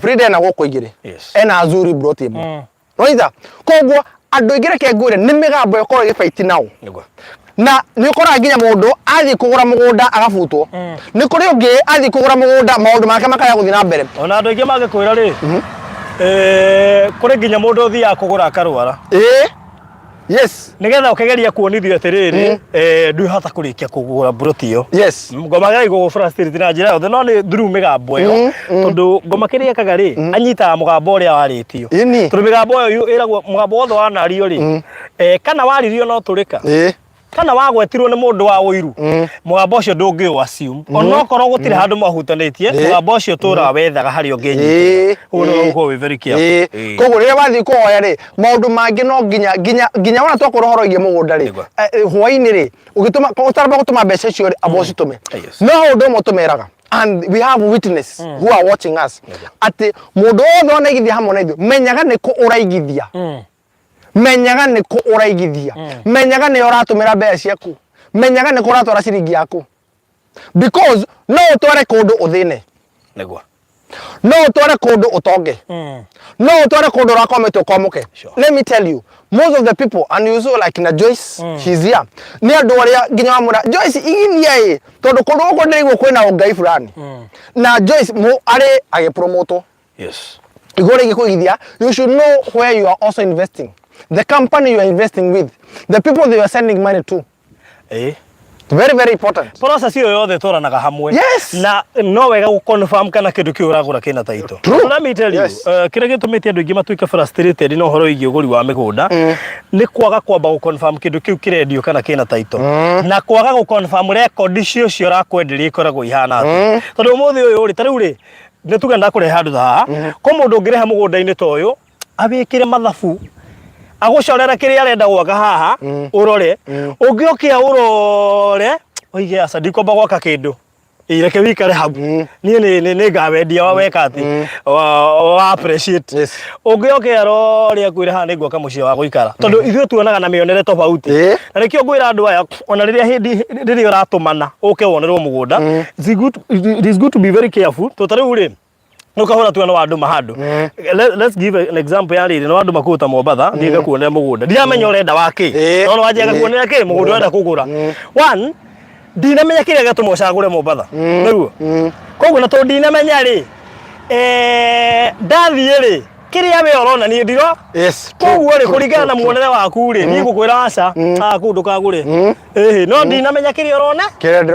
Frida na goko igire ena azuri broti mo noitha koguo andu igire ke ngwire ni migambo yakoro gifaiti nao na ni ukora nginya mundu athi kugura mugunda agafutwo ni kuri ungi athi kugura mugunda maundu make makaya guthi na mbere ona andu ingi magikwira ri kuri nginya mundu uthi akugura akarwara yes nigetha ukigeria kuonithio atiriri nduhata kurikia kugura broti iyo yes ngoma gai go frustrate na njira yothe no ni through migambo iyo tondu ngoma kiria kagari anyita mugambo uria waritio tondu migambo iyo iragwo mugambo wothe wanario ri kana waririo no turika kana wagwetirwo ni mundu wa uiru mugambo ucio ndungi assume ona korwo gutire handu mahutanitie mugambo ucio tura wethaga hari unginyita uno uko we very careful koguo rire wathi kuhoya ri maundu mangi no nginya wana twakorohorogie mugunda ri hwaini ri ugituma utaraba gutuma mbeca icio ri aboci tume no undu mo tumeraga and we have witness who are watching us ati mundu wothe onaigithia hamwe na ithu menyaga ni ku uraigithia menyaga ni ku uraigithia menyaga ni uratumira mbeca ciaku menyaga ni ku uratwara ciringi yaku because no utware kundu uthine nigwa no utware kundu utonge no utware kundu rakometwo komuke. Let me tell you, most of the people, and you so like na Joyce, she's here, ni andu aria nginya amura Joyce igithia tondu kundu uko ndirigwo kwina ungai fulani na Joyce mo ari age promote. Yes, igore gikuigithia, you should know where you are also investing, the company you are investing with, the people that you are sending money to. Very, very important. Process hiyo yothe tũranaga hamwe. Yes. Na no wega gũ-confirm kana kĩndũ kĩu ũragũra kĩna title. True. Let me tell you, kĩrĩa gĩtũmĩte andũ aingĩ matuĩke frustrated na ũhoro wĩgiĩ ũgũri wa mĩgũnda nĩ kwaga kwamba gũ-confirm kĩndũ kĩu kĩrendio kana kĩna title. Na kwaga gũ-confirm record icio cio ũrakwenderia ikoragwo ihana atĩa. Tondũ ũmũthĩ ũyũ rĩ, ta rĩu rĩ, nĩ tuge ndakũrehe handũ haha, kwa mũndũ ũngĩrehe mũgũnda-inĩ ta ũyũ, abĩkĩre mathabu agucorera kiria arenda gwaka haha urore ungiokia urore oige aca ndikomba gwaka kindu ireke wikare hau ni ngawendia weka ati wa appreciate ungiokia rore akwire haha ni gwaka mucie wa guikara tondu ithuĩ tuonaga na mĩonere tofauti na nikio ngwira andu aya ona riria uratumana uke wonerwo mugunda it is good to be very careful to tariu ri nukahora tu na andu mahandu. Let's give an example ya riri no andu makuta Mombatha ndiga kuonera mugunda ndiramenya urenda waki no wajega kuonera ki mugunda urenda kugura one ndinamenya kiria gatumo cagure Mombatha niguo koguo na to ndinamenya ri ndathie ri kiria we urona ni ndiro koguo ri kuringana na muonere waku ri ni gukwira aca kundu kagure no ndinamenya kiria urona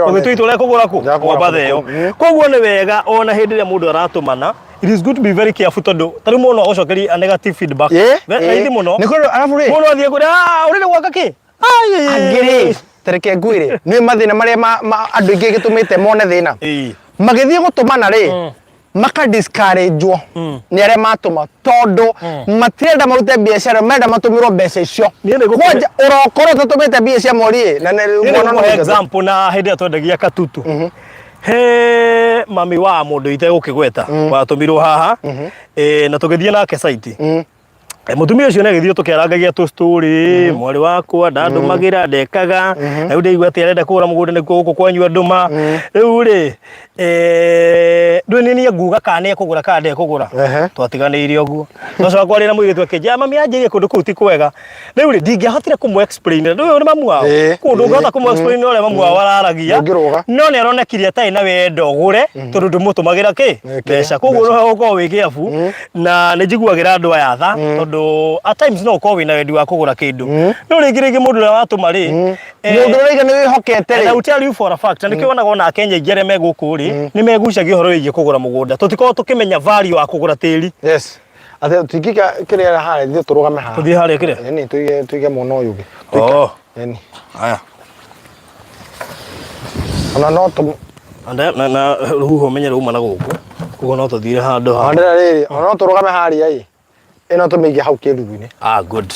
ugitwitwo re kugura ku Mombatha iyo koguo ni wega ona hindi ria mundu aratumana. It is good to be very careful tondu tari muno ogocokeri a negative feedback raithi muno niko arafu ri muno athie kuri urire gwaka ki angiri tereke ngwire ni mathina maria andu ingi gitumite mone thina magithie gutumana ri maka discouragewo ni aria matuma tondu matirenda marute biashara menda matumirwo mbeca icio kwanja urokoro tatumite biashara mori na no example na hindi atwendagia katutu he mami wa mundu ite gukigweta watumirwo haha na tugithie nake site mutumia ucio nagithio tukiarangagia tu story mwari wakwa ndandumagira ndekaga riu ndigwa ati arenda kugura mugunda nikuo guku kwanyua nduma riu ri ndwini nguga kana ekugura kana ndekugura twatiganiire uguo nocoka kwarira muigitu akinja mami anjirie kundu kuu ti kwega riu ri ndingihotire kumu explain ndu ni mamu wao kundu ngota kumu explain ore mamu wao araragia no ni aronekirie tai na wendo gure tondu ndumutumagira ki mbeca koguo no uko wigiabu na njiguagira andu aya tha tondu at times no uko wina wendi wa kugura kindu no ringi mundu ria watuma ri mundu riga ni wihokete ri I will tell you for a fact ndikionaga ona Kenya ingere meguku ri ni megucagia horo wigi kugura mugunda tutiko tukimenya value wa kugura tiri ate tikika kiria hare thio turugame ha tuthie hare kiria yani tuige muno yugi yani aya ona no tu na ruho menye ruma na guku kugo no tuthire handu ha andira riri ona no turugame haria ai ino tumige hau kirugu-ini good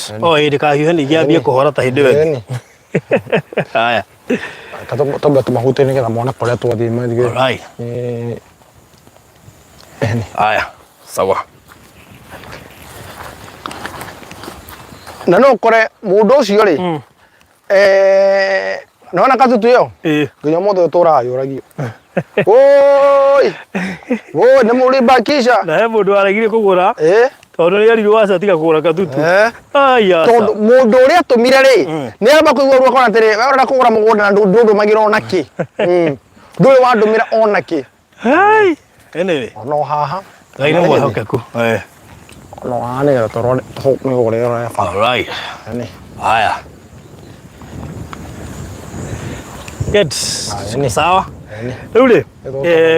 ndikahiuhe ni giambie kuhora ta hindi we aya katomba tumahute ni getha mone koria twathie mathige right aya sawa na no kore mundu ucio ri nona katutu yo nginya mundu utura yuragio oi ni muri bakisha na he mundu aragire kugura tondu ni ari waca tiga kugura katutu aya tondu mundu uria atumire ri ni araba kuigwa ruo kona tiri we urenda kugura mugunda na ndu magira ona ki ndui wandumira ona ki hai anyway no haha ngai ni mwihokeku no haha ni getha torone migura iyo alright ni aya good sawa riu ri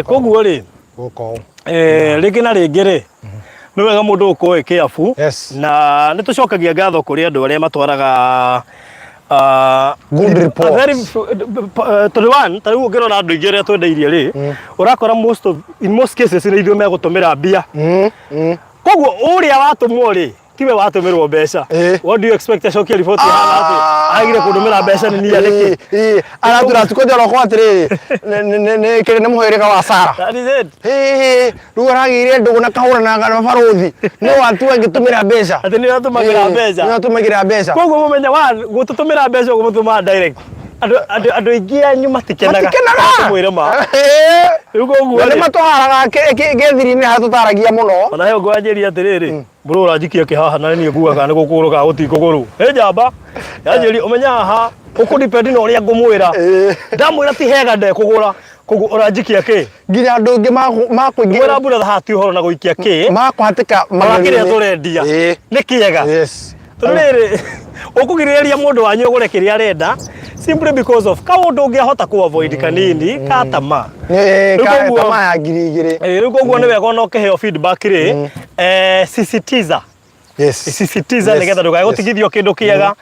koguo ri guko ringi na ringi ri ni wega mundu ukoe kiabu na ni tucokagia ngatho kuri andu aria matwaraga good report to one tariu ngirona andu ingi aria twendeirie ri urakora in most cases ni ithuĩ megutumira mbia koguo uria watumwo ri tiwe watumirwo mbeca what do you expect acokia report hana ati agire kundumira mbeca ni nia niki aratura tukonjora kwa atiri ni kire ni muhirika wa Sara that is it ru aragire ndugu na kahura na mabaruthi ni watu angitumira mbeca ati ni watumagira mbeca ni watumagira mbeca koguo mumenya wa gututumira mbeca gumutuma direct andå aingä anyu matikenaga mwä ma rä u koguo nä matwaraga gäthiri-inä hatå taragia må no ona he å ngå anjä ria atä rä rä mbå rå å ranjikia kä haha na niä nguaga nä gå kå rå ka gå tikå gå rå ä njamba yanjä ri å menya haha å kå dipendi na å rä a ngå mwä ra ndamwä ra ti hega ndekå gå ra koguo å ranjikia kä nginya andå ngä makwä mwä ra mbura thahati å horo na gå ikia kä makwatä ka magakä rä a tå rendia nä kä ega tå rä rä å kå girä rä ria må ndå wanyu å gå re kä rä a arenda simply because of kaå ndå å ngä ahota kå avoid kanini katama tama ya ngiri igä rä rä u koguo nä wega ona å kä heo feedback rä sisitiza sisitiza nä getha ndå gagå tigithio kä ndå kä ega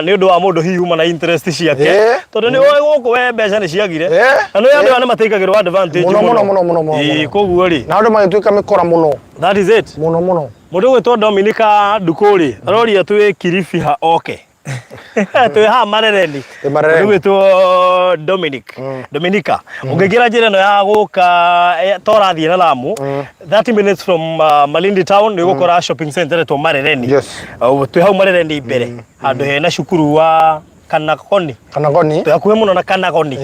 nä å ndå wa må ndå hiuma na interest ciake tondå nä oä gå kå we mbeca nä ciagire na nä andå nä mateikagä rwo advantage må koguo rä na andå magä tuä ka mä kora må no that is it må no må ndå å gwä two Dominica ndukå rä aroria twä Kirifi ha oke twä ha marereni må ndå å gwä two Dominica å ngä ingä ra njä ra ä no ya gå ka torathiä na Lamu 30 minutes from Malindi town nä gå kora shopping center two marereni twä hau marereni mbere handå hena cukuru wa Kanagoni twakuhe muno na Kanagoni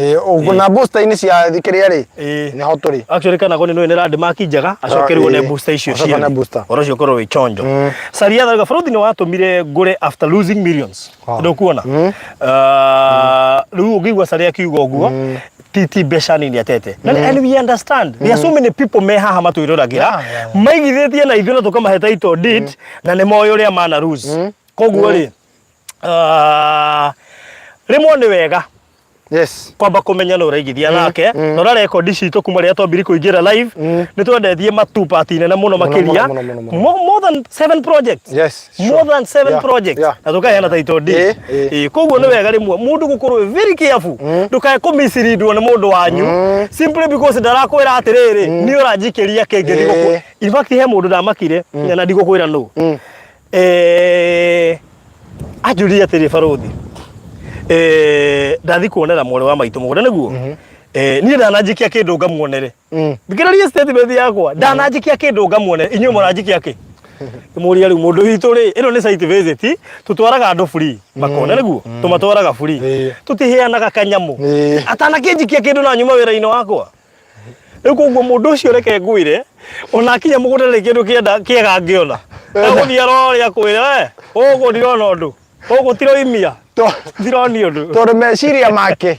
na booster-inä cia thikä rä nä ho tå rä actually Kanagoni nä randä maki njega acokerwo ne booster icio cia oro cio korwo wä chonjo caria thaga bũrũri nĩ watå mire ngũre after losing millions ndå kuona rä u å ngä igua caria kiuga å guo titi mbeca nini atete and we understand there are so many people me haha matwä rå ragä ra maigithä tie na ithuä na tå kamahe title deed na nä moä å rä a mana lose koguo rä rimwe nĩ wega kwamba kũmenya nũ ũraigithia nake na ũra rekondi citũ kuma rĩrĩa twambire kũingĩra live nĩ twendetie matu part nene mũno makĩria more than 7 projects more than 7 projects na tũkaheana title deed koguo nĩ wega rĩmwe mũndũ gũkorwo very careful ndũkae kũmisleadwo nĩ mũndũ wanyu simply because ndarakwĩra atĩrĩrĩ nĩ ũranjikĩria kĩngĩ ndigũkwĩra in fact he mũndũ ndamakire na ndigũkwĩra nũ anjũria atĩrĩ barũthi ndathi kuonera mwarĩ wa maitũ mũgũnda nĩguo niĩ ndananjikia kĩndũ ngamuonere thikĩrĩria statement yakwa ndananjikia kĩndũ ngamuonere inyuĩ mũranjikia kĩ mũria rĩu mũndũ witũ rĩ ĩno nĩ site visit tũtwaraga andũ free makona nĩguo tũmatwaraga free tũtiheanaga kanyamũ atanakĩnjikia kĩndũ na nyuma wĩra-inĩ wakwa rĩu koguo mũndũ ũcio reke ngwĩre ona akinya mũgũnda rĩ kĩndũ kĩega ngĩona egũthiĩ aroria kwĩra ũguo ndirona ũndũ ũguo tiroimia ndironi ũndũ tondũ meciria make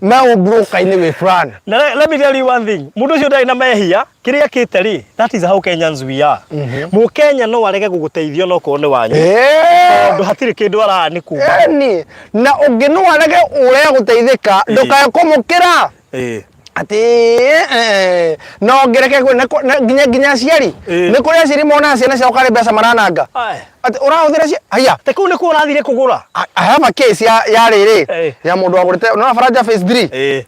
me ũmbroka-inĩ wĩ fulani na let me tell you one thing mũndũ ũcio ndarĩ na mehia kĩrĩa akĩte rĩ that is how Kenyans we are mũkenya no arege gũgũteithia no korwo nĩ wanyu tondũ hatirĩ kĩndũ arani kuma na ũngĩ no arege ũrĩa gũteithĩka ndũkae kũmũkĩra atĩ no ngereke nginya aciari nĩ kũrĩ aciari monaga ciana ciao karĩ mbeca marananga atĩ ũrahũthĩra haya te kũu nĩ kũ ũrathire kũgũra I have a case ya rĩrĩ ya mũndũ wagũrĩte nona baranja phase 3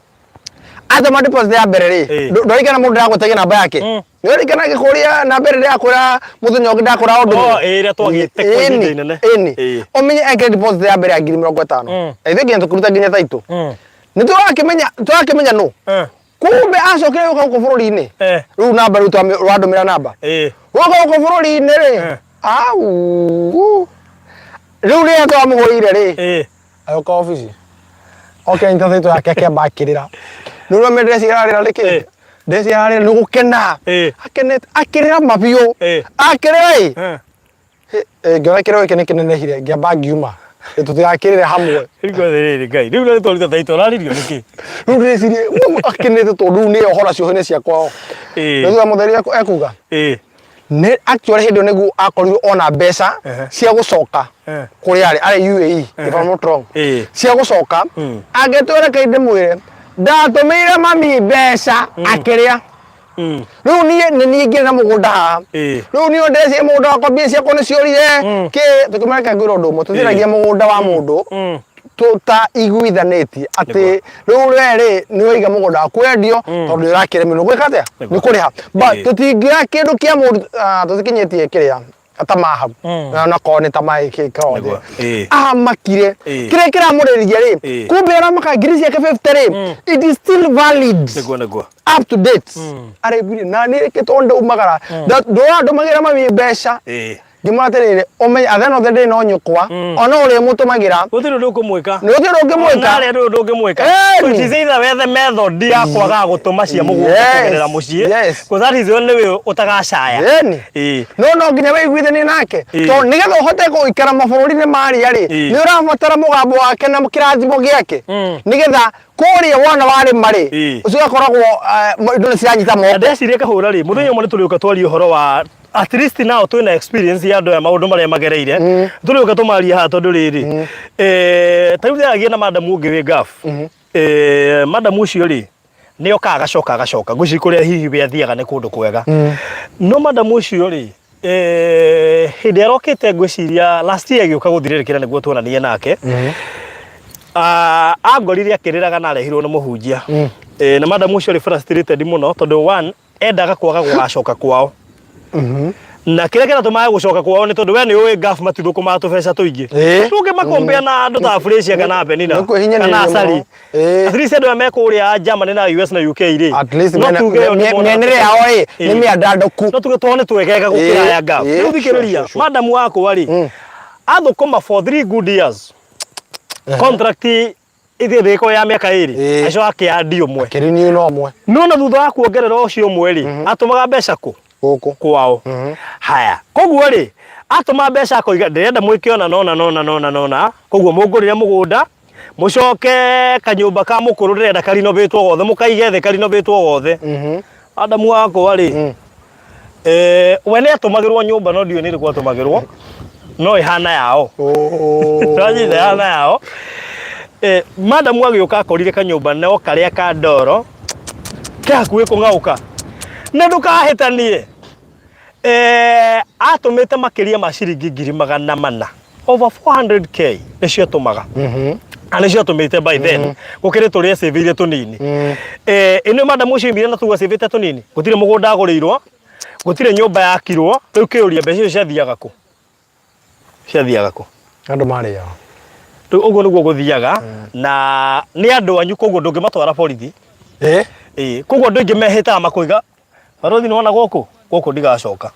atema deposit ya mbere rĩ ndorikana mũndũ ndagũtegia namba yake nĩ ũrikana gĩkũria namba ĩrĩa ndakũra mũthenya ũngĩ ndakũra ũndũ ĩrĩa twagĩte kwa ihinda inene ũmenye ekĩre deposit ya mbere ya 50,000 ithuĩ nginya tũkũruta nginya taitũ nĩ tũrakĩmenya nũ kumbe acokire gũka gũkũ bũrũri-inĩ rĩu namba rĩu rwandũmĩra namba gũka gũkũ bũrũri-inĩ rĩ au rĩu rĩrĩa twamũgũrĩire rĩ agĩũka obici oke intaneti yake akĩamba akĩrĩra rĩu no ndresi ararĩra rĩkĩ ndresi ararĩra nĩ gũkena akĩrĩra mabiũ akĩrĩra ngĩona kĩrĩa gĩkĩ nĩ kĩnenehire ngĩamba ngiuma tũtigakĩrĩre hamwe rĩu ngai rĩu nĩ twaruta taito ũraririo nĩkĩ rĩu ndĩrecirie akĩnĩte tondũ rĩu nĩyo hora ciohe nĩ ciakwao nĩguo mũtheri ekuga nĩ actually hĩndĩ ĩyo nĩguo akorirwo ona mbeca cia gũcoka kũrĩa arĩ UAE if I'm not wrong cia gũcoka angĩtwĩra kaĩ ndĩmwĩre ndatũmĩire mami mbeca akĩrĩa rĩu niĩ ngĩrĩ na mũgũnda haha rĩu niĩ ndĩreciria mũgũnda wakwa mbia ciakwa nĩ ciorire kĩ tũkĩmũreka ngwĩra ũndũ ũmwe tũtiragia mũgũnda wa mũndũ tũtaiguithanĩtie atĩ rĩu rĩrĩ nĩ waiga mũgũnda waku wendio tondũ nĩ ũrakĩremirwo gwĩka atĩa nĩ kũrĩha tũtingĩoya kĩndũ kĩa mũndũ tũtikinyĩtie kĩrĩa atama hau na korwo nĩ tama ĩkĩrothe amakire kĩrĩa kĩramũrĩria rĩ kumbe aramaka ngiri ciake 50 rĩ it is still valid up to date arĩmbire na nĩ rĩkĩtwo ndaumagara ndũmagĩra mami mbeca Gimaterere ome athano the day no nyukwa ona uri mutumagira gutiri ndukumwika ni gutiri ndungimwika nari ndungimwika which is either wethe method ya kwaga gutuma cia mugunda kugerera mucii ko that is one we utagacaya no nginya wiguithanie nake to nigetha uhote guikara mabururi ni mari ari ni urabatara mugambo wake na kirathimo giake nigetha kuria wona wari mari ucio akoragwo indo ciranyita moko ndeciria kahura ri muthenya umwe turiuka twari uhoro wa at least now twina experience ya andu ya maundu maria magereire turiuka tumaria ha tondu riri taithe agie na madam ungi wi gaf madam ucio ri ni okaga agacoka guci kuria hihi we athiaga ni kundu kwega no madam ucio ri hindi arokite gwiciria last year giuka guthiririkira niguo tuonanie nake angorire akiriraga na arehirwo na muhunjia na madam ucio ri frustrated muno tondu one endaga kwaga gugacoka kwao na kile kila tumaye gucoka kwao ni tondu we ni uwe gaf matithuku matubeca tuingi tuge makombea na andu ta Felicia kana Benina kana Sari at least andu mekuria Germany na US na UK ri at least menere yao ni miandanduku no tuge tuone twegega gukira ya gaf riu thikiriria madam wako wari athukuma for 3 good years contract ithiriko ya miaka iri acio akiandi umwe kirini no umwe no na thutha wa kuongerera ucio umwe ri atumaga mbeca ku guku kwao haya koguo ri atuma mbeca ko ndirenda mwikiona nona koguo mungurire mugunda mucoke kanyumba ka mukuru ndirenda karinovetwo gothe mukaige the karinovetwo gothe adamu wako wari we ni atumagirwo nyumba no dio ni rikwa atumagirwo no ihana yao twaji ihana yao madam agioka akorire kanyumba no karia ka ndoro kakuwe kungauka na ndukahitanie atumite makiria ma ciringi 400 over 400k nicio tumaga anicio tumite by then gukire turi sevire tunini ino madam ucio mbire na tuwa sevite tunini gutire mugunda agurirwo gutire nyumba yakirwo riu kiuria mbeca ciathiaga ku andu mari yao uguo niguo guthiaga na ni andu anyu koguo ndungimatwara borithi koguo andu ingi mehitaga makuiga barothi ni wona guku ndigacoka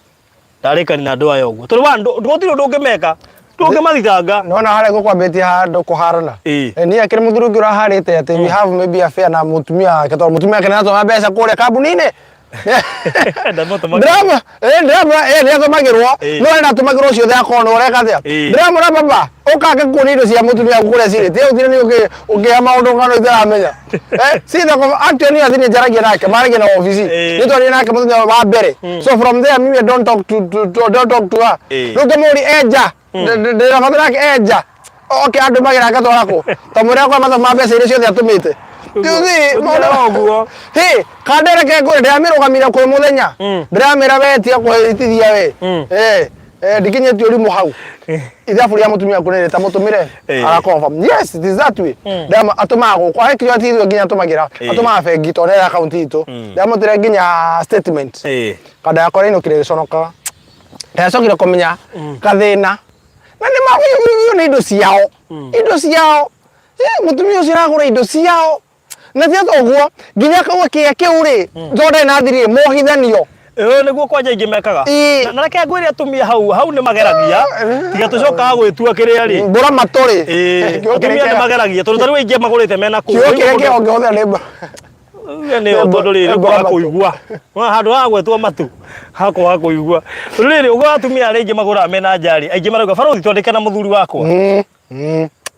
ndarikani na andu aya uguo tondu wa ndugotiro ndungimeka ndungimathitanga nona hare gukwambitie handu kuharana ni akiri muthurungi uraharite ati we have maybe a fair na mutumia ake tondu mutumia ake natoma mbeca kuria kambuni-ini drama ni atumagirwo no enda atumagirwo ucio the akona ureka atia drama na baba ukage kuona indo cia mutumia kuria cirite uthire ni ugia maundu ngano itaramenya sitha ko actually athini njaragia nake maragia na office ni tori nake mutumia wa mbere so from there mimi don't talk to her ruke muri eja ndira fatira ke eja okay andu magira gatwara ko tamura kwa matha mbeca iria ciothe atumite Tuzi mono kadere ke ko ndamira ukamira ko muthenya ndamira betia ko itithia we dikinye tiori mu hau ithabu ria mutumia kunere ta mutumire ara confirm yes it is that way ndama atumago kwa hekio atithio nginya tumagira atuma bengi tonera account itu ndama tire nginya statement kada yakora ino kire giconoka ndacokire kumenya kathina na ni maguyo ni indo ciao mutumia ucio aragura indo ciao na tia toguo nginya kaua kiu ri njonde na thiri mohithanio niguo kwanja ingi mekaga na reke ngwire atumia hau ni mageragia tiga tucoka gwitua kiria ri mbura maturi atumia ni mageragia tondu tari ingi magurite mena ku kio ngehothe lemba ni tondu riri kwa kuigua handu ha gwetwo matu hakwa kuigua riri ugo atumia ringi magura mena njari aingi marauga barothi twandike na muthuri wakwa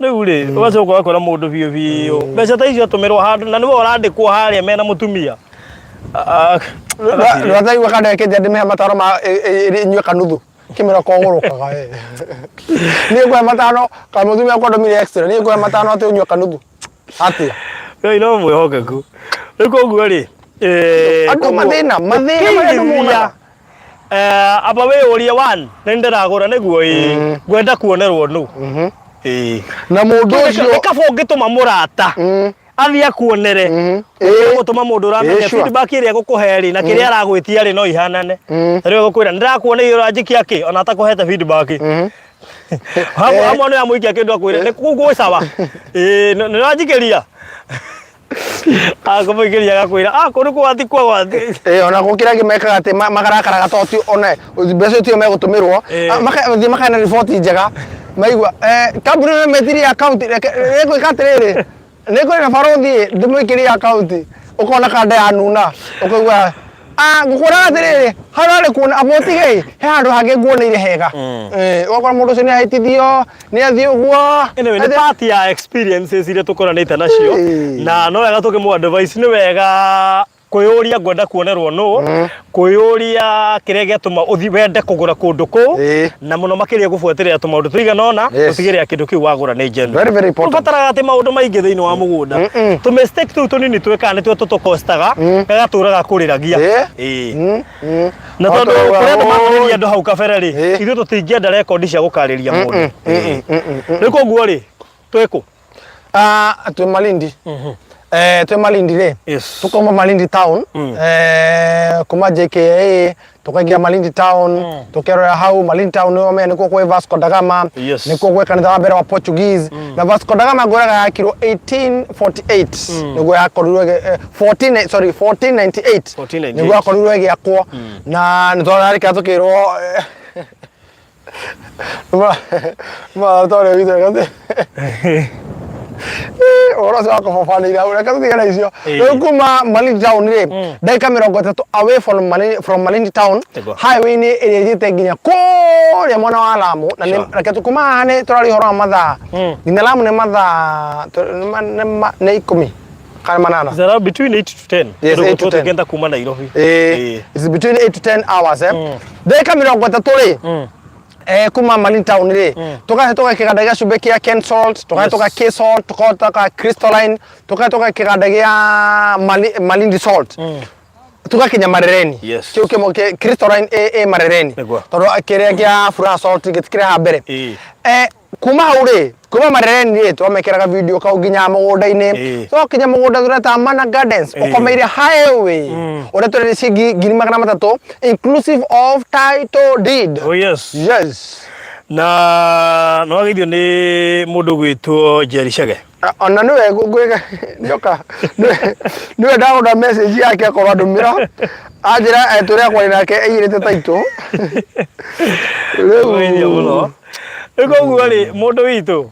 riu ri ugacoka wakora mundu biu mbeca ta icio atumirwo handu na niwe urandikwo haria mena mutumia Rwathai wakanda ke jadi me mataro ma nywe kanuthu kimera kongurukaga ni kwa matano ka muthumia kwa domire extra ni kwa matano ati nywe kanuthu atia yo ino mwihokeku riko guo ri andu mathina mathina aba we uria one ndiragura niguo gwenda kuonerwo nu na mundu ucio kabongituma murata athia kuonere gutuma mundu uramenya feedback iria gukuheri na kiria aragwitia ri no ihanane riu gukwira ndirakuona iyo ranjikia ki ona atakuhete feedback hamwe no amuikia kindu akwire ni kugu sawa ni ranjikeria Akomuikiria gakwira kuru kwati kwa gwati ona gukira gimekaga ati magarakara gatoti ona mbeca tio megutumirwo makathi makana report njega maigua kambuni no metiria account ego ikatiriri niko na farothi ndimwikiria account ukona kanda ya nuna ukagua ngukora atiriri harare kuona abotige he handu hange nguoneire hega wakora mundu ucio ni ahitithio ni athii uguo ni party ya experiences ile tukoranite nacio na no wega tukimu advice ni wega kuyuria gwenda kuonerwo no kuyuria kirege tuma uthi wende kugura kundu ku na muno makiria gubueterera tumaundu tuiganona utigiria kindu kiu wagura ni njendo very very important ubataraga ati maundu maingi thiini wa mugunda tu mistake tu tunini twekana nitwe tutukostaga gagaturaga kuriragia na tondu kuria tumariria andu hau kabere ri ithu tutingienda rekondi cia gukariria mundu riko guo ri tweko twe Malindi twe Malindi ri tukoma Malindi town kuma JKA tukaingia Malindi town tukerora hau Malindi town no me niko kwa Vasco da Gama niko kwa kanitha wa mbere wa Portuguese na Vasco da Gama goraga ya kilo 1848 niko ya koruwe 1498 niko ya koruwe ya kwa na ndora ari katukirwo ma tore video kande ora sa ko fafani ira ora kazi kana isio kuma Malindi town ri dakika 30 away from Malindi town highway ni iri nginya kuria mwana wa Lamu na raketu kuma ne turari horo mathaa nginya Lamu ne mathaa ne 10 kana manana is around between 8 to 10 yes 8 to 10 kenda kuma Nairobi it's between 8 to 10 hours dakika 30 ri kuma Malindi town ri toka kiganda gia cumbe kia Ken Salt toka K Salt toka Crystalline toka kiganda gia Malindi Salt tuka kinya Marereni kio kimo Crystalline Marereni tondu kiria gia Furaha Salt gitikira habere kuma haure kuma Marereni ri twamekeraga video kau ginya mugunda-ini so kinya mugunda tureta Mana Gardens ukomeire highway ore tore ci ngiri magana matatu inclusive of title deed yes na no agithio ni mundu gwitwo Jerry Chege ona niwe ngwega ndoka niwe ndagoda message yake akorwa ndumira ajira turia kwari nake eyirite title reu muno ego guari mundu witu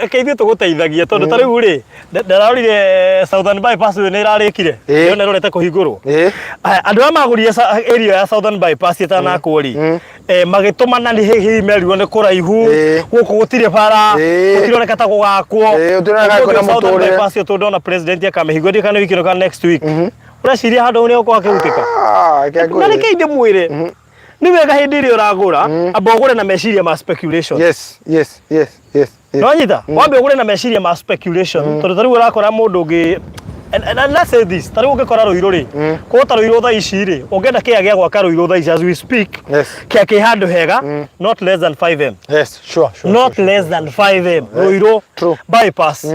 keithio tuguteithagia tondu tariu ri ndararire Southern Bypass ni irarikire yone rorete kuhingurwo andu amagurire area ya Southern Bypass itana kuri magitumana ni hihi merirwo ni kuraihu guku gutire bara gutironeka ta gugakwo utiraka na Southern Bypass to ndona president akamehingo ndikana wikiro ka next week urashiria handu ni okwa akirutika na nikeinde mwire ni wega hindi iri uragura amba ugure na meciria ma speculation yes no nyita wambe ugure na meciria ma speculation tondu tariu urakora mundu ngi and let's say this tariu ungikora ruiru ri ko taruiru tha ici ri ungenda kia gia gwaka ruiru tha ici as we speak kia ki handu hega not less than 5m sure not less than 5m ruiru bypass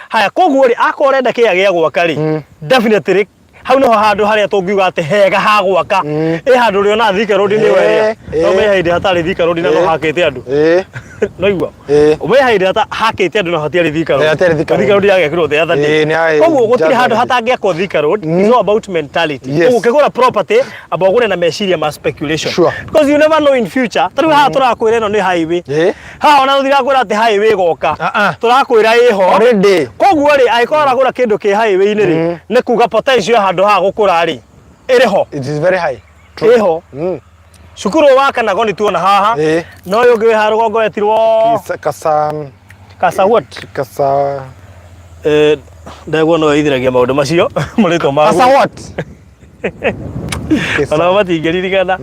haya koguo ri akorenda kia gia gwaka ri definitely hau no handu haria tungiuga ati hega ha gwaka handu ri ona Thika road ni weria no me haide hatari Thika road na no hakite andu no igua ume haide hata hakite andu no hatari Thika road Thika road yage kiro the other day koguo gutire handu hatangia ko Thika road is all about mentality koguo kigura property aba ugure na meciria ma speculation because you never know in future tari ha turakwira no ni highway ha ona thira kwira ati highway goka turakwira iho already koguo ri aikora gura kindu ki highway ni ri ni kuga potential handu ha gukura ri iriho it is very high iriho cukuru waka nago ni tuona haha no yo gwe ha rugongo etirwo kasa what ndagwo no ithiragia maundu macio murito magu kasa what ona matingiririkana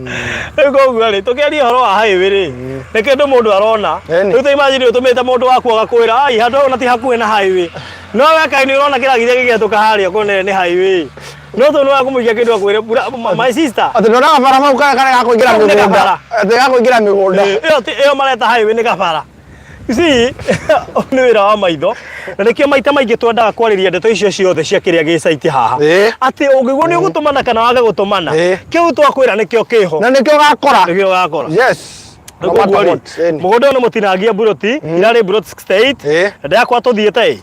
koguo ri tukiaria horo wa highway ri ni kindu mundu arona riu tu imagine utumite mundu waku agakwira ai handu ona ti hakuhe na highway no weka ni urona kira githia gigituka haria kone ni highway no to no akumuikia kindu akwire my sister ati no na bara mau kana gakuingira migunda ati gakuingira migunda iyo mareta highway ni gabara si ni wira wa maitho na nikio maita maingi twendaga kwariria ndeto icio ciothe cia kiria gicaiti haha ati ungiguo ni ugutumana kana wage gutumana kiu twakwira nikio kiho na nikio gakora yes mugunda no mutinangia buroti irari buroti 68 ndakwa tuthiete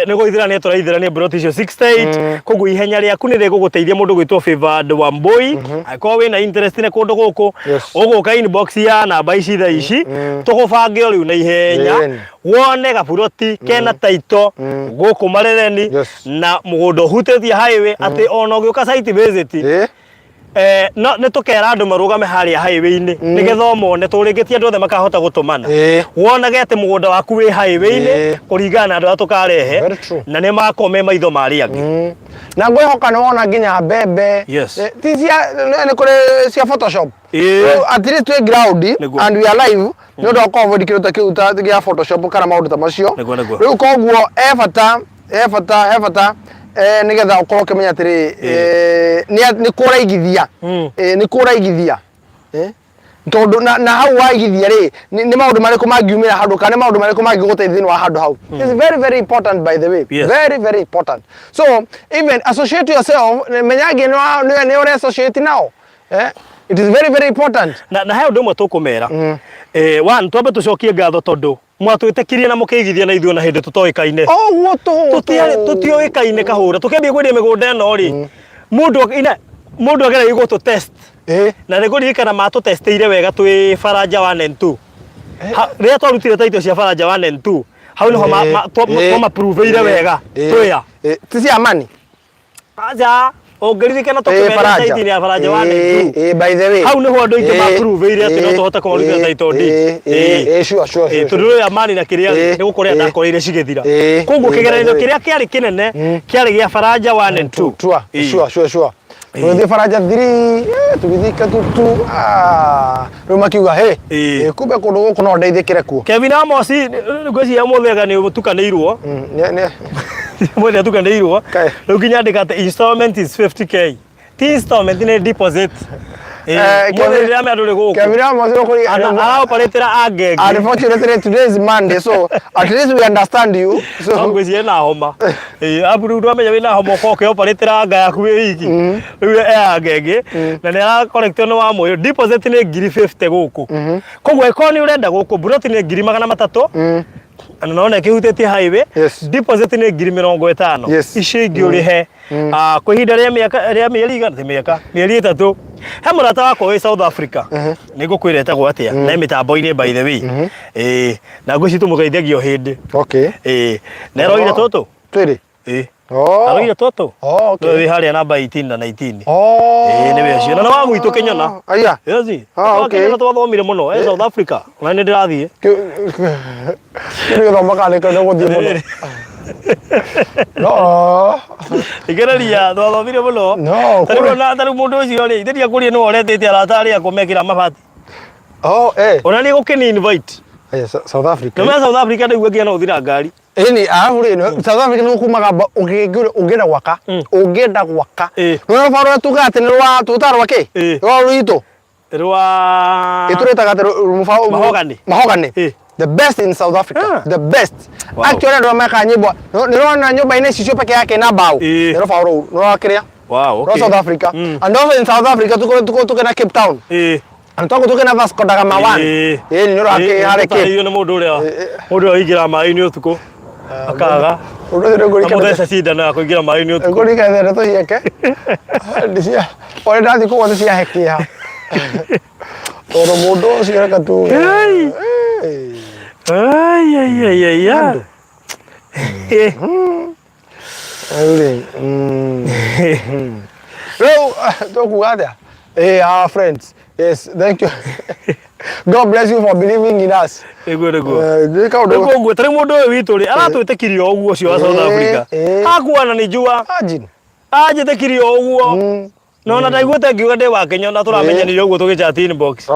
nigo ithirania turaithirania buroti icio 68 koguo ihenya riaku ni riguguteithia mundu gwitwo Favored wa Mboi akorwo wina interest ne kundu guku uguka inbox ya namba ici tha ici tugubange riu na ihenya wone gaburoti kena taito guku marereni na mugunda hutetie highway ati ona ugiuka site visit no ne tukera andu marugame haria highway-ini nigetho mone turingitie andu othe makahota gutumana wonage ati mugunda waku wi highway-ini kuringana na andu atukarehe na ne makome maitho mari angi na ngwihoka ni wona nginya mbembe tisia ni kuri cia Photoshop at least we ground and we are live no do cover kiruta kiuta gia Photoshop kana maundu ta macio riu koguo ebata nigetha ukorwo kimenya atiri ni kuraigithia ni kuraigithia tondu na hau waigithia ri ni maundu mariku mangiumira handu kana maundu mariku mangiguteithia thini wa handu hau it's very very important by the way very very important so even associate yourself menyage ni ore associate now it is very very important na hayo ndumwe tukumera one twambe tucokie ngatho tondu mwatwitekirie na mukiigithia na ithuo na hindi tutoikaine tutioikaine kahura tukiambia gwedia migunda eno ri mundu agera igo tu test na niguririkana matu testeire wega twi Faraja 1 and 2 ria twarutire taito cia Faraja 1 and 2 hau niho ma prove ire wega twiya tisi amani aja ongeririkana tukimera taiti ni Faraja 1 and 2 by the way hau niho andu ingi ma prove ire ati no tuhota kumurutira taito ndi sure turu amani na kiria nigukuria ndakorire cigithira koguo kigeranio kiria kiari kinene kiari gia Faraja 1 and 2 sure Tuthi Faraja 3 tugithika tutu ruma kiuga kumbe kundu guku no ndeithikire kuo Kevin Amosi ngweci ya muthega ni utukanirwo mwende tukanirwo riu nginya ndikate installment is 50k installment ni deposit mwende ame andu guku Kevin Amosi kuri ala operatera agege unfortunately today is Monday so at least we understand you so ngweci na homa aburu ndo amenya wina homa ko ke operatera anga yaku wiki riu agege na ni ara collector no wa moyo deposit ni 50 guku koguo ikoni urenda guku buroti ni 300 ana naona kihutetie highway deposit ni 50 ici ingi urihe kwa ihinda ria mieri mieri 3 he murata wako wi South Africa nigukwireta atia na mitambo-ini by the way na ngwici tumugeithagio hindi na roire toto twiri aroire toto wi haria namba 18 na 19 niwe cio na wagwitu kinyona aya yozi kinyona twathomire muno South Africa na ni ndirathie ni thoma kana kana guthie muno no igereria twathomire muno tariu mundu ucio ri thiria kuria no oretete aratari akumekira mabati ona ni gukini invite South Africa no South Africa ndigwe ngia no uthira ngari ini ahuri no South Africa no kumaga ungenda gwaka no faro tukate no wa tutarwa ke wa ruito rwa itureta gate mahogany the best in South Africa the best actually ndo meka nyimbo nirona nyumba ine cicio peke yake na bao niro faro no akiria no South Africa and also in South Africa tuko na Cape Town Antoko tukena Vasco da Gama 1 ni niro hareke iyo ni mundu uria igira mai ni utuko akaga amudesa sida na kuingira mai ni utuko ngori ka thera to yeke ndisia ore ndathi ko wona cia hekia toro mundu ucio reka tu our friends. Yes, thank you. God bless you for believing in us. Ego tari mundu witu ri aratwitikirio uguo cio wa South Africa. Akuana ni jua. Aje tikirio uguo. No na ndaiguite ngiuga ndi wa Kenyona turamenyanire uguo tugichat inbox.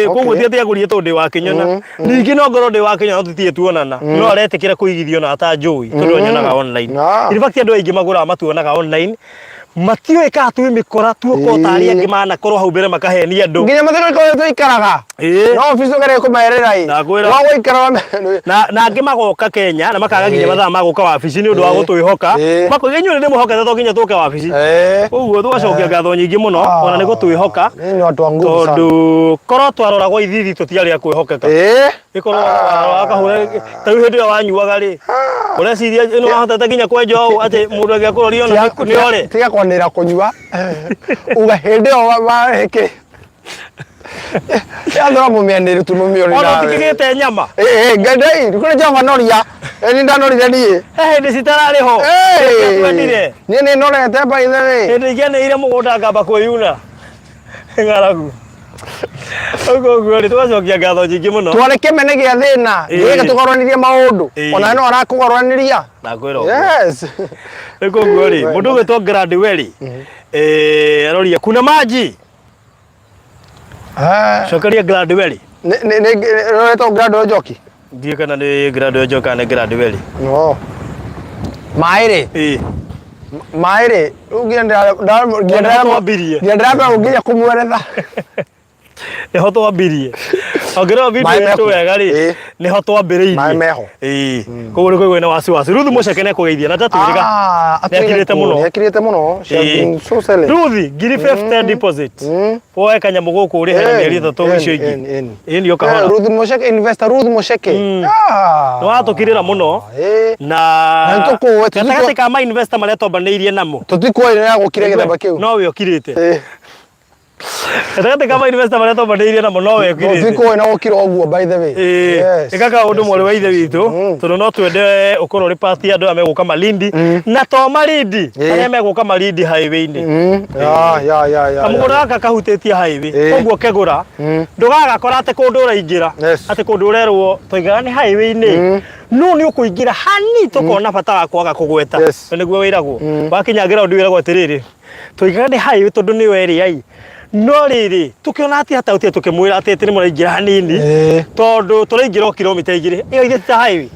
Koguo tie tiagurie tu ndi wa Kenyona. Ningi no ngoro ndi wa Kenyona tutie tuonana. No aretikira kuigithio na ata njui tondu nyonaga online. In fact andu aingi magura matuonaga online. Matio eka tu mikora tu ko tari angi mana korwo hau mbere makahenia andu nginya mathiko tu ikaraga no fizo gare kumerera i na gwira wa goikara na angi magoka Kenya na makaga ginya mathaa magoka wabici ni undu wa gutwihoka makoigenyo ni muhokete to ginya tuke wabici uguo tugacokia ngatho nyingi muno ona ni gutwihoka ni watu wangu sana tondu korwo twarora gwa ithithi tutiari akwihokeka ikorwo akahura taru hindi ya wanyuaga ri ureciria ino hotete ginya kwenja u ati mundu agiakurorio ni ore tiga kwanira kunyua uga hindi yo waheke ya ndo mumianire tu mumiori na tikigite nyama gadai kuna java noria ni ndanorire nie hindi citarari ho twendire ni norete by the way hindi igeneire mugunda ngamba kwiyuna ngaragu ogo ri tugacokia ngatho nyingi muno twareke mene gia thina niga tugoranirie maundu ona no arakugoraniria na kwira yes ego ri mundu gwitwo Gradwell aroria kuna maji shokaria Gradwell ne roeto Gradwell joki ndiye kana ni Gradwell joka na Gradwell no maire maire ugienda ngienda uginya kumweretha ho twambirie ongerera video tu wega ri ni ho twambiriirie mai meho koguo ni kwina wasi Ruthi Muceke ne kugeithia na tatwiriga akirite muno so sele Ruthi giri 50 deposit oe kanyamu guku uri hera mieri 3 icio ingi ini yo kahora Ruthi Muceke investor Ruthi Muceke no atukirira muno na tukuwe ka ma investor maria tombaniirie namo tutikuwa ya gukire githamba kiu no we okirite Ete kama investor maria tombaniirie namo no we okirite tutikuwa na gukira oguo by the way yes ikaka undu mwari wa ithe witu tondu no twende ukorwo ri party andu ameguka Malindi na to Malindi aria meguka Malindi highway ni ya amugura aka kahutitie highway koguo kegura ndugaga kora ate kundu uraingira ate kundu urerwo toigaga ni highway ni no ni ukuingira hani tukona bata wa kwaga kugweta niguo wiragwo wakinyagira undu wiragwo atiriri toigaga ni highway tondu ni area ai no riri tukiona ati hata uti tukimwira ati ni muraingira hanini tondu turaingira kilomita igiri iyo ithe ta highway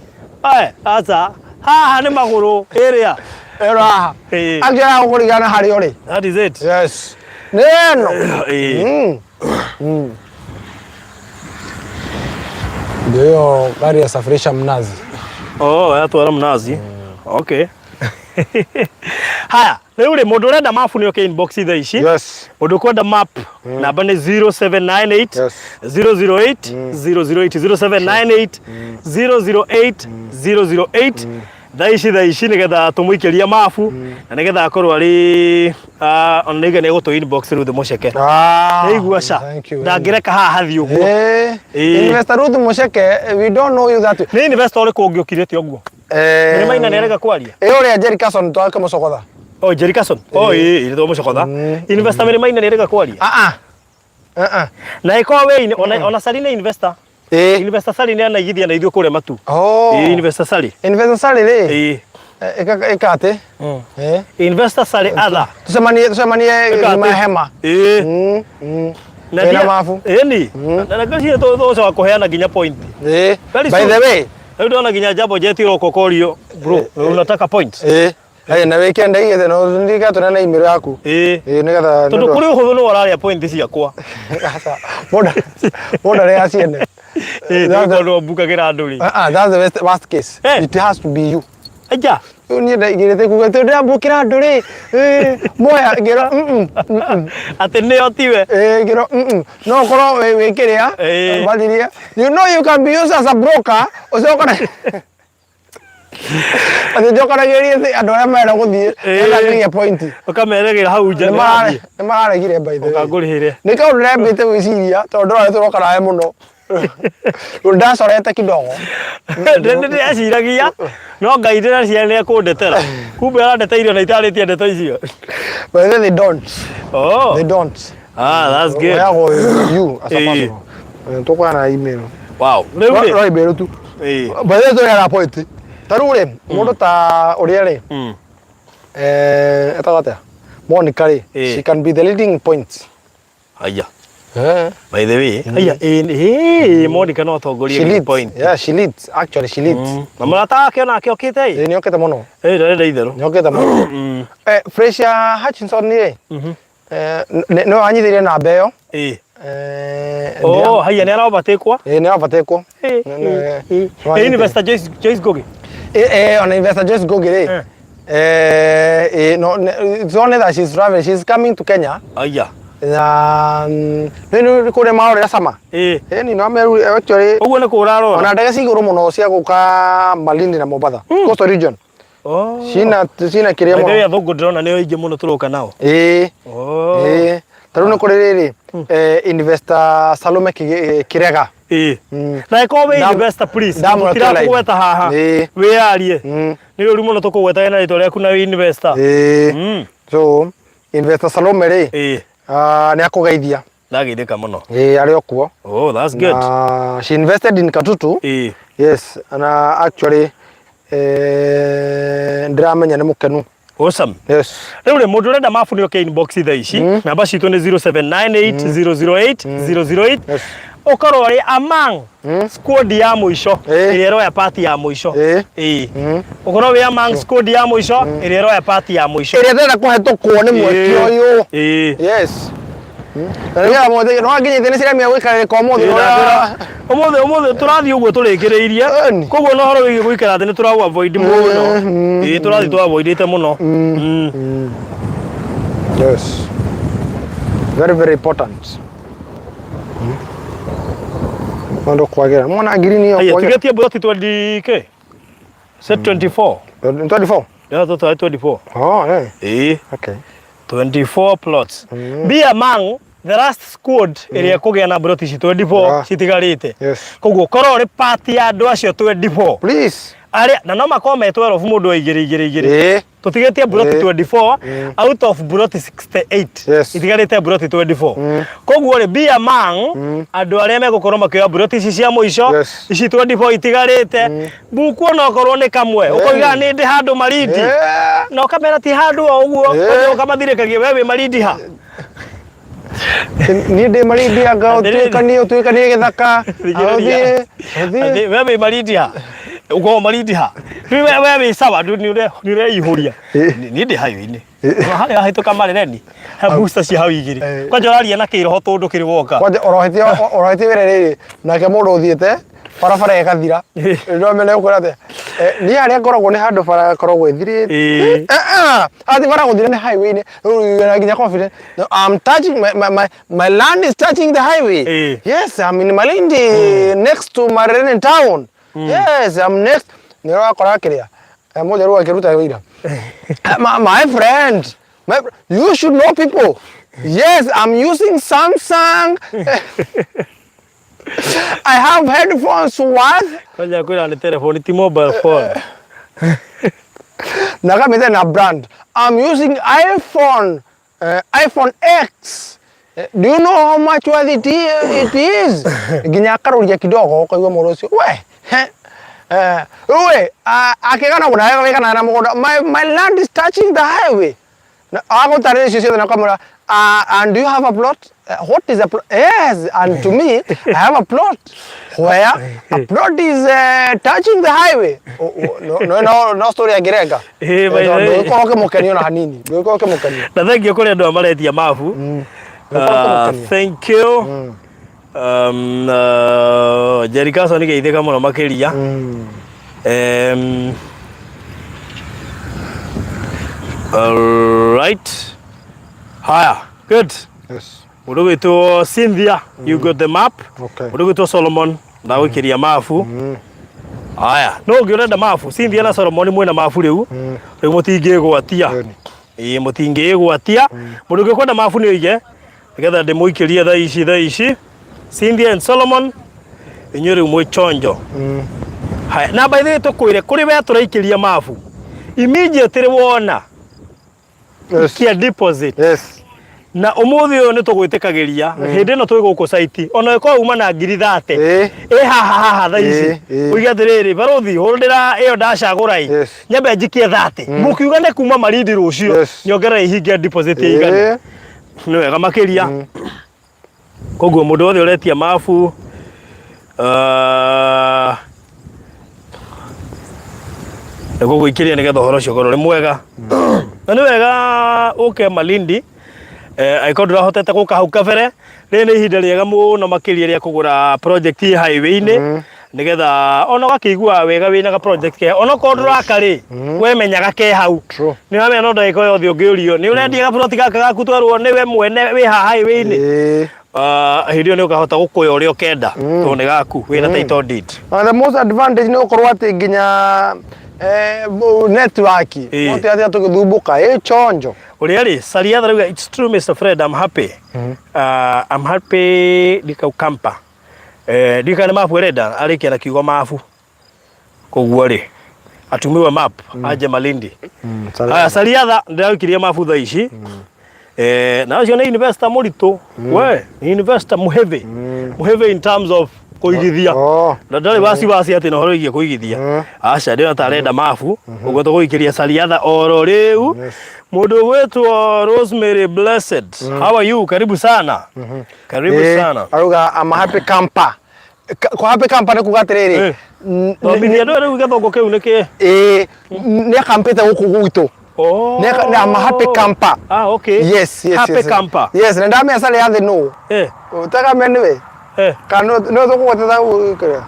aza haha ni maguru area era agira ukurigana hari uri that is it yes neno ndio gari ya safirisha mnazi yatwara mnazi okay haya riu ri mundu urenda map ni okay inbox itha ici mundu kwenda map namba ni 0798 008 008 0798 008 thaa ici nigetha tumuikiria mafu na nigetha akorwo ari oniga ni gutu inbox Ruthi Muceke igua ca ndangireka haha hathi uguo investor Ruthi Muceke we don't know you that ni investor uri kungiukirite uguo ni maina nerega kwaria uri Jerry Carson twake mucokotha Jerry Carson iri to mucokotha investor meri maina nerega kwaria na iko we ona Saline investor investor Sali ni anaigithia na ithuo kure matu investor Sali ri ekate investor Sali other tusemanie mahema na mafu ni na gaci to wa kuheana ginya point by the way ndio na ginya jabo jeti rokokorio bro unataka points na weekend igithe no ndika tunana email yaku nigetha tondu kuri uhuthu no wararia point ciakwa moda ria asiene no bukagira nduri that's the worst case it has to be you aja ni igirite kuga tu ndia bukira nduri moya ngira ati ni otiwe ngira no koro wekiria baliria you know you can be used as a broker usokora ati jokora geri andu aria mera guthie na ngiye point ukameregira hau nja ni mararegire by the way ukangurihire ni ka urembite wiciria tondu ari turoka nawe muno ndacorete kidogo ndende aciragia no Ngai ndira ciane kundetera kumbe arandeteire na itaritie ndeto icio but they don't they don't that's good you as a person tokwa na email wow roi beru tu but they don't have point tarure mundu ta uria ri etagata Monica ri she can be the leading point aya by the way aya Monica no tongoria leading point she leads actually she leads na murata wake ona akiokite ni okete muno ndarenda itheru ni okete muno Fraser Hutchinson ni no anyithirie na mbeo haya nä arabatäkwa nä arabatäkwo Investor Joyce Gogi ona Investor Joyce Gogi rä no zone that she's traveling, she's coming to Kenya aya na nä kå rä maå rä sama ni no meru actually å guo nä kå rarora ona ndege cigå rå må no cia gå ka Malindi na Mombasa coastal region cina kä rä a må thå ngå ndä rona nä o ingä må no tå roka nao tarä u nä kå rä rä Investor Salome kä rega na ĩkorwo investor please tũtirakũgweta haha wĩyarie nĩ rĩũru mũno tũkũgweta na rĩtwa rĩaku na investor so Investor Salome rĩ nĩ akũgeithia ndageithĩka mũno arĩ o kuo that's good she invested in Katutu yes na actually ndiramenya nĩ mũkenu awesome yes rĩu rĩ mũndũ ũrenda mabu nĩ oke inbox thaa ici namba citũ nĩ 0798008008 ukorwo ri among squad ya muico iri roya party ya muico ukorwo wi among squad ya muico iri roya party ya muico iri ndenda kuhetukwo ni mweki uyu yes ya mothe no aginye thene cira mia gwikara ko umothe turathi uguo turikiriirie koguo no horo wigi gwikara thene turagu avoid muno turathi tu avoidite muno yes very important Mando kwagera mwana green hiyo kwagera tugetie buloti 20k set 24 24 yeah total 24 okay 24 plots be among the last squad area kugea na buloti 24 citigarite koguo korwo ri party ya andu acio 24 please aria na no makome 12 mundu igiri tutigetie buloti 24 out of buloti 68 itigarite buloti 24 koguo ri be among andu aria megukorwo makioya buloti ici cia muico ici 24 itigarite buku no korwo ni kamwe ukoiga ni ndi handu marindi no kamera ti handu o uguo ukamathirikagia wewe marindi ha ni ndi marindi anga utuikanie githaka wewe marindi ha ugo marindi ha wewe sawa ni ure ihuria ni ndi hayo-ini ha hituka marereni ha booster cia hau igiri kwanja raria na kiroho tundu kiri woka kwanja orohetie were riri nake mundu uthiete barabara ikathira no mene ukora te ni aria ngoragwo ni handu bara koragwo ithirite athi bara guthire ni highway ni nginya confident I'm touching my land is touching the highway yes I'm in Malindi next to Marene town yes I'm next ni rakora kiria moja ruwa kiruta wira my friend you should know people yes I'm using Samsung I have headphones worth. Kwanja kwira ni telephone ti mobile phone. Nakamete na brand. I'm using iPhone X. Do you know how much worth it is? Ginya karuria kidogo kaigwa morosi. Akigana kuna weka na mugoda. My land is touching the highway. Na ako tare sisi na kamera. And do you have a plot? What is a plot? Yes, and to me, I have a plot where a plot is touching the highway. No story ya girega. Ndio mukenio na hanini. Ndio mukenio. Na thank you kuri andu amaretia mabu. Thank you. Jerika so ni geithika muno makiria. All right. Haya, good. Yes. Uruguito Cynthia, you got the map. Okay. Uruguito Solomon, na wikiria mafu. Haya, no ngirenda mafu. Cynthia na Solomon mwena mafu riu. Riu mutingi gwatia. Mutingi gwatia. Mundu ngikwenda mafu ni oige. Nigetha ndimuikirie thaa ici. Cynthia and Solomon inyu riu mwi chonjo. Haya, na by the way tukwire kuri we turaikiria mafu. Immediately wona kia deposit. Yes. Na umuthi uyu ni tugwitikagiria hindi no twi guku site ona iko uma na ngiri 30 haha tha ici uiga atiriri baruthi holdera iyo ndacagura nyambe njikie 30 mukiuga ne kuma marindi rucio nyongera ihingia deposit igana ni wega makiria koguo mundu othe uretia mafu guikiria nigetha horo cio gorore mwega na ni wega uke Malindi aiko ndurahotete guka hau kabere ri ni ihinda riega muno makiria ria kugura project highway-ini nigetha ona gakigua wega wina ga project ke ona ko ndurakari we menyaga ke hau ni wamenya no ndagiko yothe ungiurio ni urendia ga plot gaka gaku twarwo ni we mwene wi ha highway-ini hirio ni ukahota gukuya uria ukenda to ni gaku wina title deed. The most advantage ni ukorwo ati nginya network wote atia tukithumbuka chonjo uria ri saria thauga it's true Mr. Fred, I'm happy. I'm happy dikau kampa dikana mapu reda arikia na kiugo mafu koguo ri atumiwe map aje Malindi saria ndaukiria mafu tha ici na cio ni investor murito we investor muheve in terms of kuigithia na ndari wasi ati no horoigie kuigithia aca ndio tarenda mafu ugo tuguikiria sariatha oro riu mundu wetwo Rosemary Blessed. How are you? Karibu sana. Karibu sana. Aruga I'm happy camper. Kwa happy camper ni kugatiriri ni ndo riu gathongo keu niki ni kampete guku gwitu. Ne I'm happy camper. Okay. Yes. Happy camper. Yes, na ndame asale yathe no. Utaka menwe. Kano no to kuoteza ukira.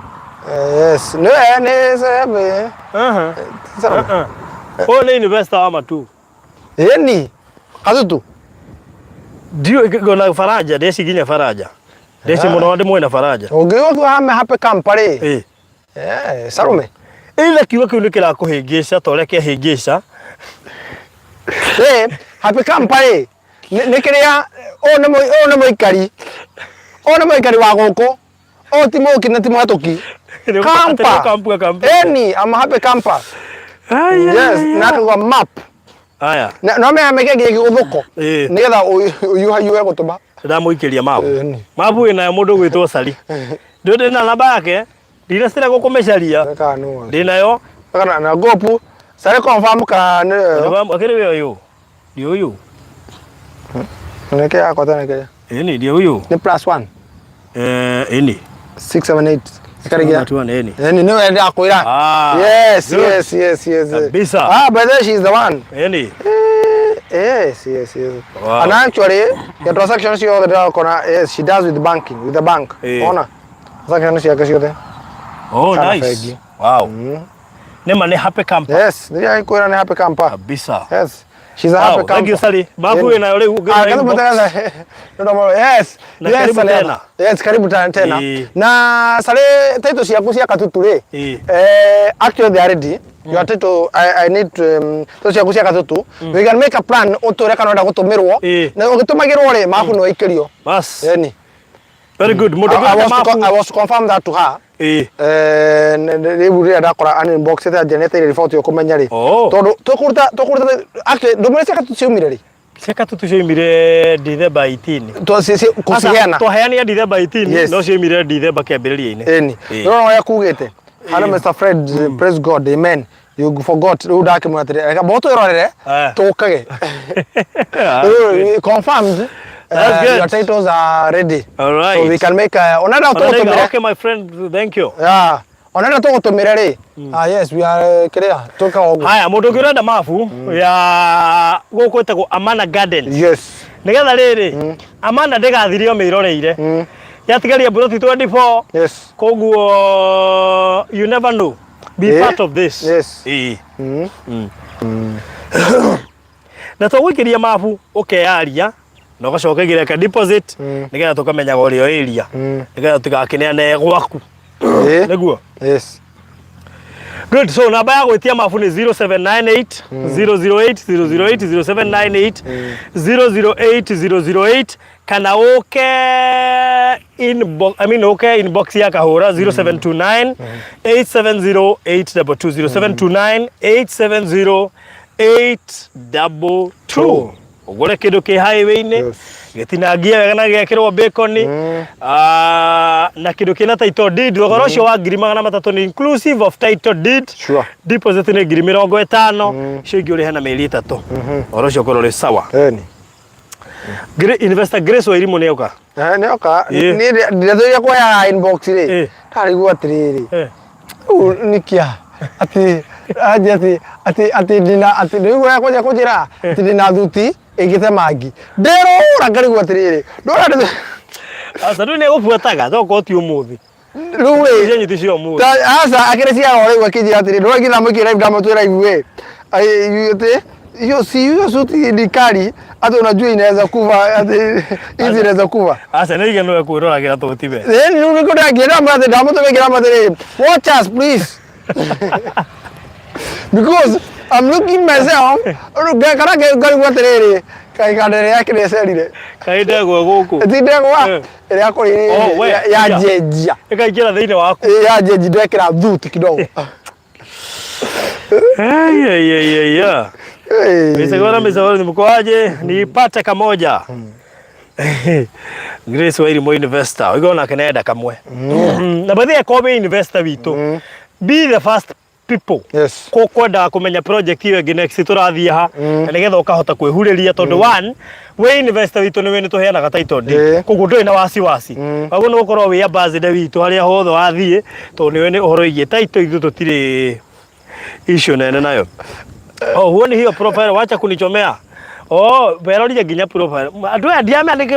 Yes. No ne sabe. Ni investor ama tu. Ni kazutu. Dio gona faraja desi ginya faraja. Desi muno ndi mwena faraja. Ongiwa kwa hame hape kampare. Sarume. Ile kiwa kiu kila kuhingisha tole kia hingisha. Hape kampare. Nikiria ona moikari. Ona moikari wa goko. O timo kina timo hatoki. Kampa. Ni I'm happy camper. Yes, na map. Aya. No me ameke giguthoko. Nigetha uyuhe gutuma. Ndamuikiria mabu. Mabu ina mundu gwitwo Sari. Ndio na namba yake. Ndina sira gukumecaria. Ndinayo. Kana na gopu. Sari confirm ka ne. Akiri we uyu. Ndio uyu. Neke akota neke. Ni ndio uyu. Ni +1. Ni 678. Sikarigia. Ni no ende akwira. Yes. Bisa. But then she's the one. Ni. Yes. Wow. And actually, the transactions you order kona yes, she does with the banking, with the bank. Ona. Transactions you akashiote. Oh, nice. Wow. Nema ni happy camper. Yes, ndio iko ni happy camper. Bisa. Yes. She's a happy camper. Thank you, Sari. Babu ina yule karibu tena. Yes. Yes, karibu tena. Na Sari title ciaku cia katuture. Actually they are ready. Your title I need to ciaku cia katutu. We can make a plan utore kana nda gutumirwo. Na ugitumagirwo ri mafu no ikirio. Bas. Yani. Very good. I was confirm that to her. Neburi adakora an inbox eta genete report yo kumenya ri. Tokurta actually ndumire cia katutu ciumire ri. Cia katutu ciumire December 18. To kusigiana. To heania December 18 no ciumire December kiambiriria-ini. No ya kugete. Hello Mr. Fred, praise God, amen. You forgot who that came out. Boto yorore tokage. Confirmed. That's good. Your titles are ready. All right. So we can make onada to. Okay, my friend, thank you. Yeah. Onada to mirare. Yes, we are clear. Toka ogu. Haya, mundu ngirenda mafu ya guku etagwo Amana Gardens. Yes. Nigetha riri Amana ndigathirio miroreire. Yatigaria buroti 24. Yes. Koguo you never know. Be part of this. Yes. Na tugwikiria mafu ukearia no gacokegira ka deposit nigetha tukamenya gorio area nigetha tugakineane gwaku niguo. Yes. Good. So namba ya gwitia mafu ni 0798 008 008 0798 008 008 kana inbox ya kahura 0729 870 822 0729 870 822 ugure kindu ki highway-ini gitinangia wega na giakirwo bacon na kindu kina title deed thogora ucio wa 300 ni inclusive of title deed. Sure. Deposit ni 50,000 cio ingi urihe na mieri 3 oro ucio korwo ri sawa. Investor Grace Wairimu nioka. Nioka. Ni ndirathuria kwa ya inbox ri. Tari gwa tiriri. Nikia. Ati dina ati nigo ya koja kujira. Ati dina thuti igite mangi ndirora ngari gwatiriri ndora asa ndu ne gubuataga thoko ti umuthi ruwe icenyi ticio umuthi asa akirisia ore gwakijira atiri ndora ngina mukira ndamutwira iwe ayute hiyo suti ni kali hata unajua inaweza kuva hizi inaweza kuva asa nige no kurora gira to tibe ni niko gira mate ndamuto gira mate watch us please because I'm looking myself kana gari gwaterere kai kadere yake neserire kai ndego guku ti ndego ile yako ya jejia ikaikira thiine waku ya jeji ndekira thuti kidogo ya Misegora ni mkoaje? Nipate kamoja. Grace Wairimu investor. We're gonna Canada kamwe. Na baadhi ya kobe investor witu. Be the first people. Yes. Kokwenda kumenya project hiyo next turathia ha. Na nigetha ukahota kwihuriria tondu one we investor witu ni we ni tuheana ga title deed. Koguo ndui na wasi. Wago no ukorwo wi ambassador witu haria hothe wathie tondu ni we ni uhoro igie title ithu tutire issue nene nayo. Oh, huoni hiyo profile wacha kunichomea. Oh, berori nginya profile. Andu aya ndiame andike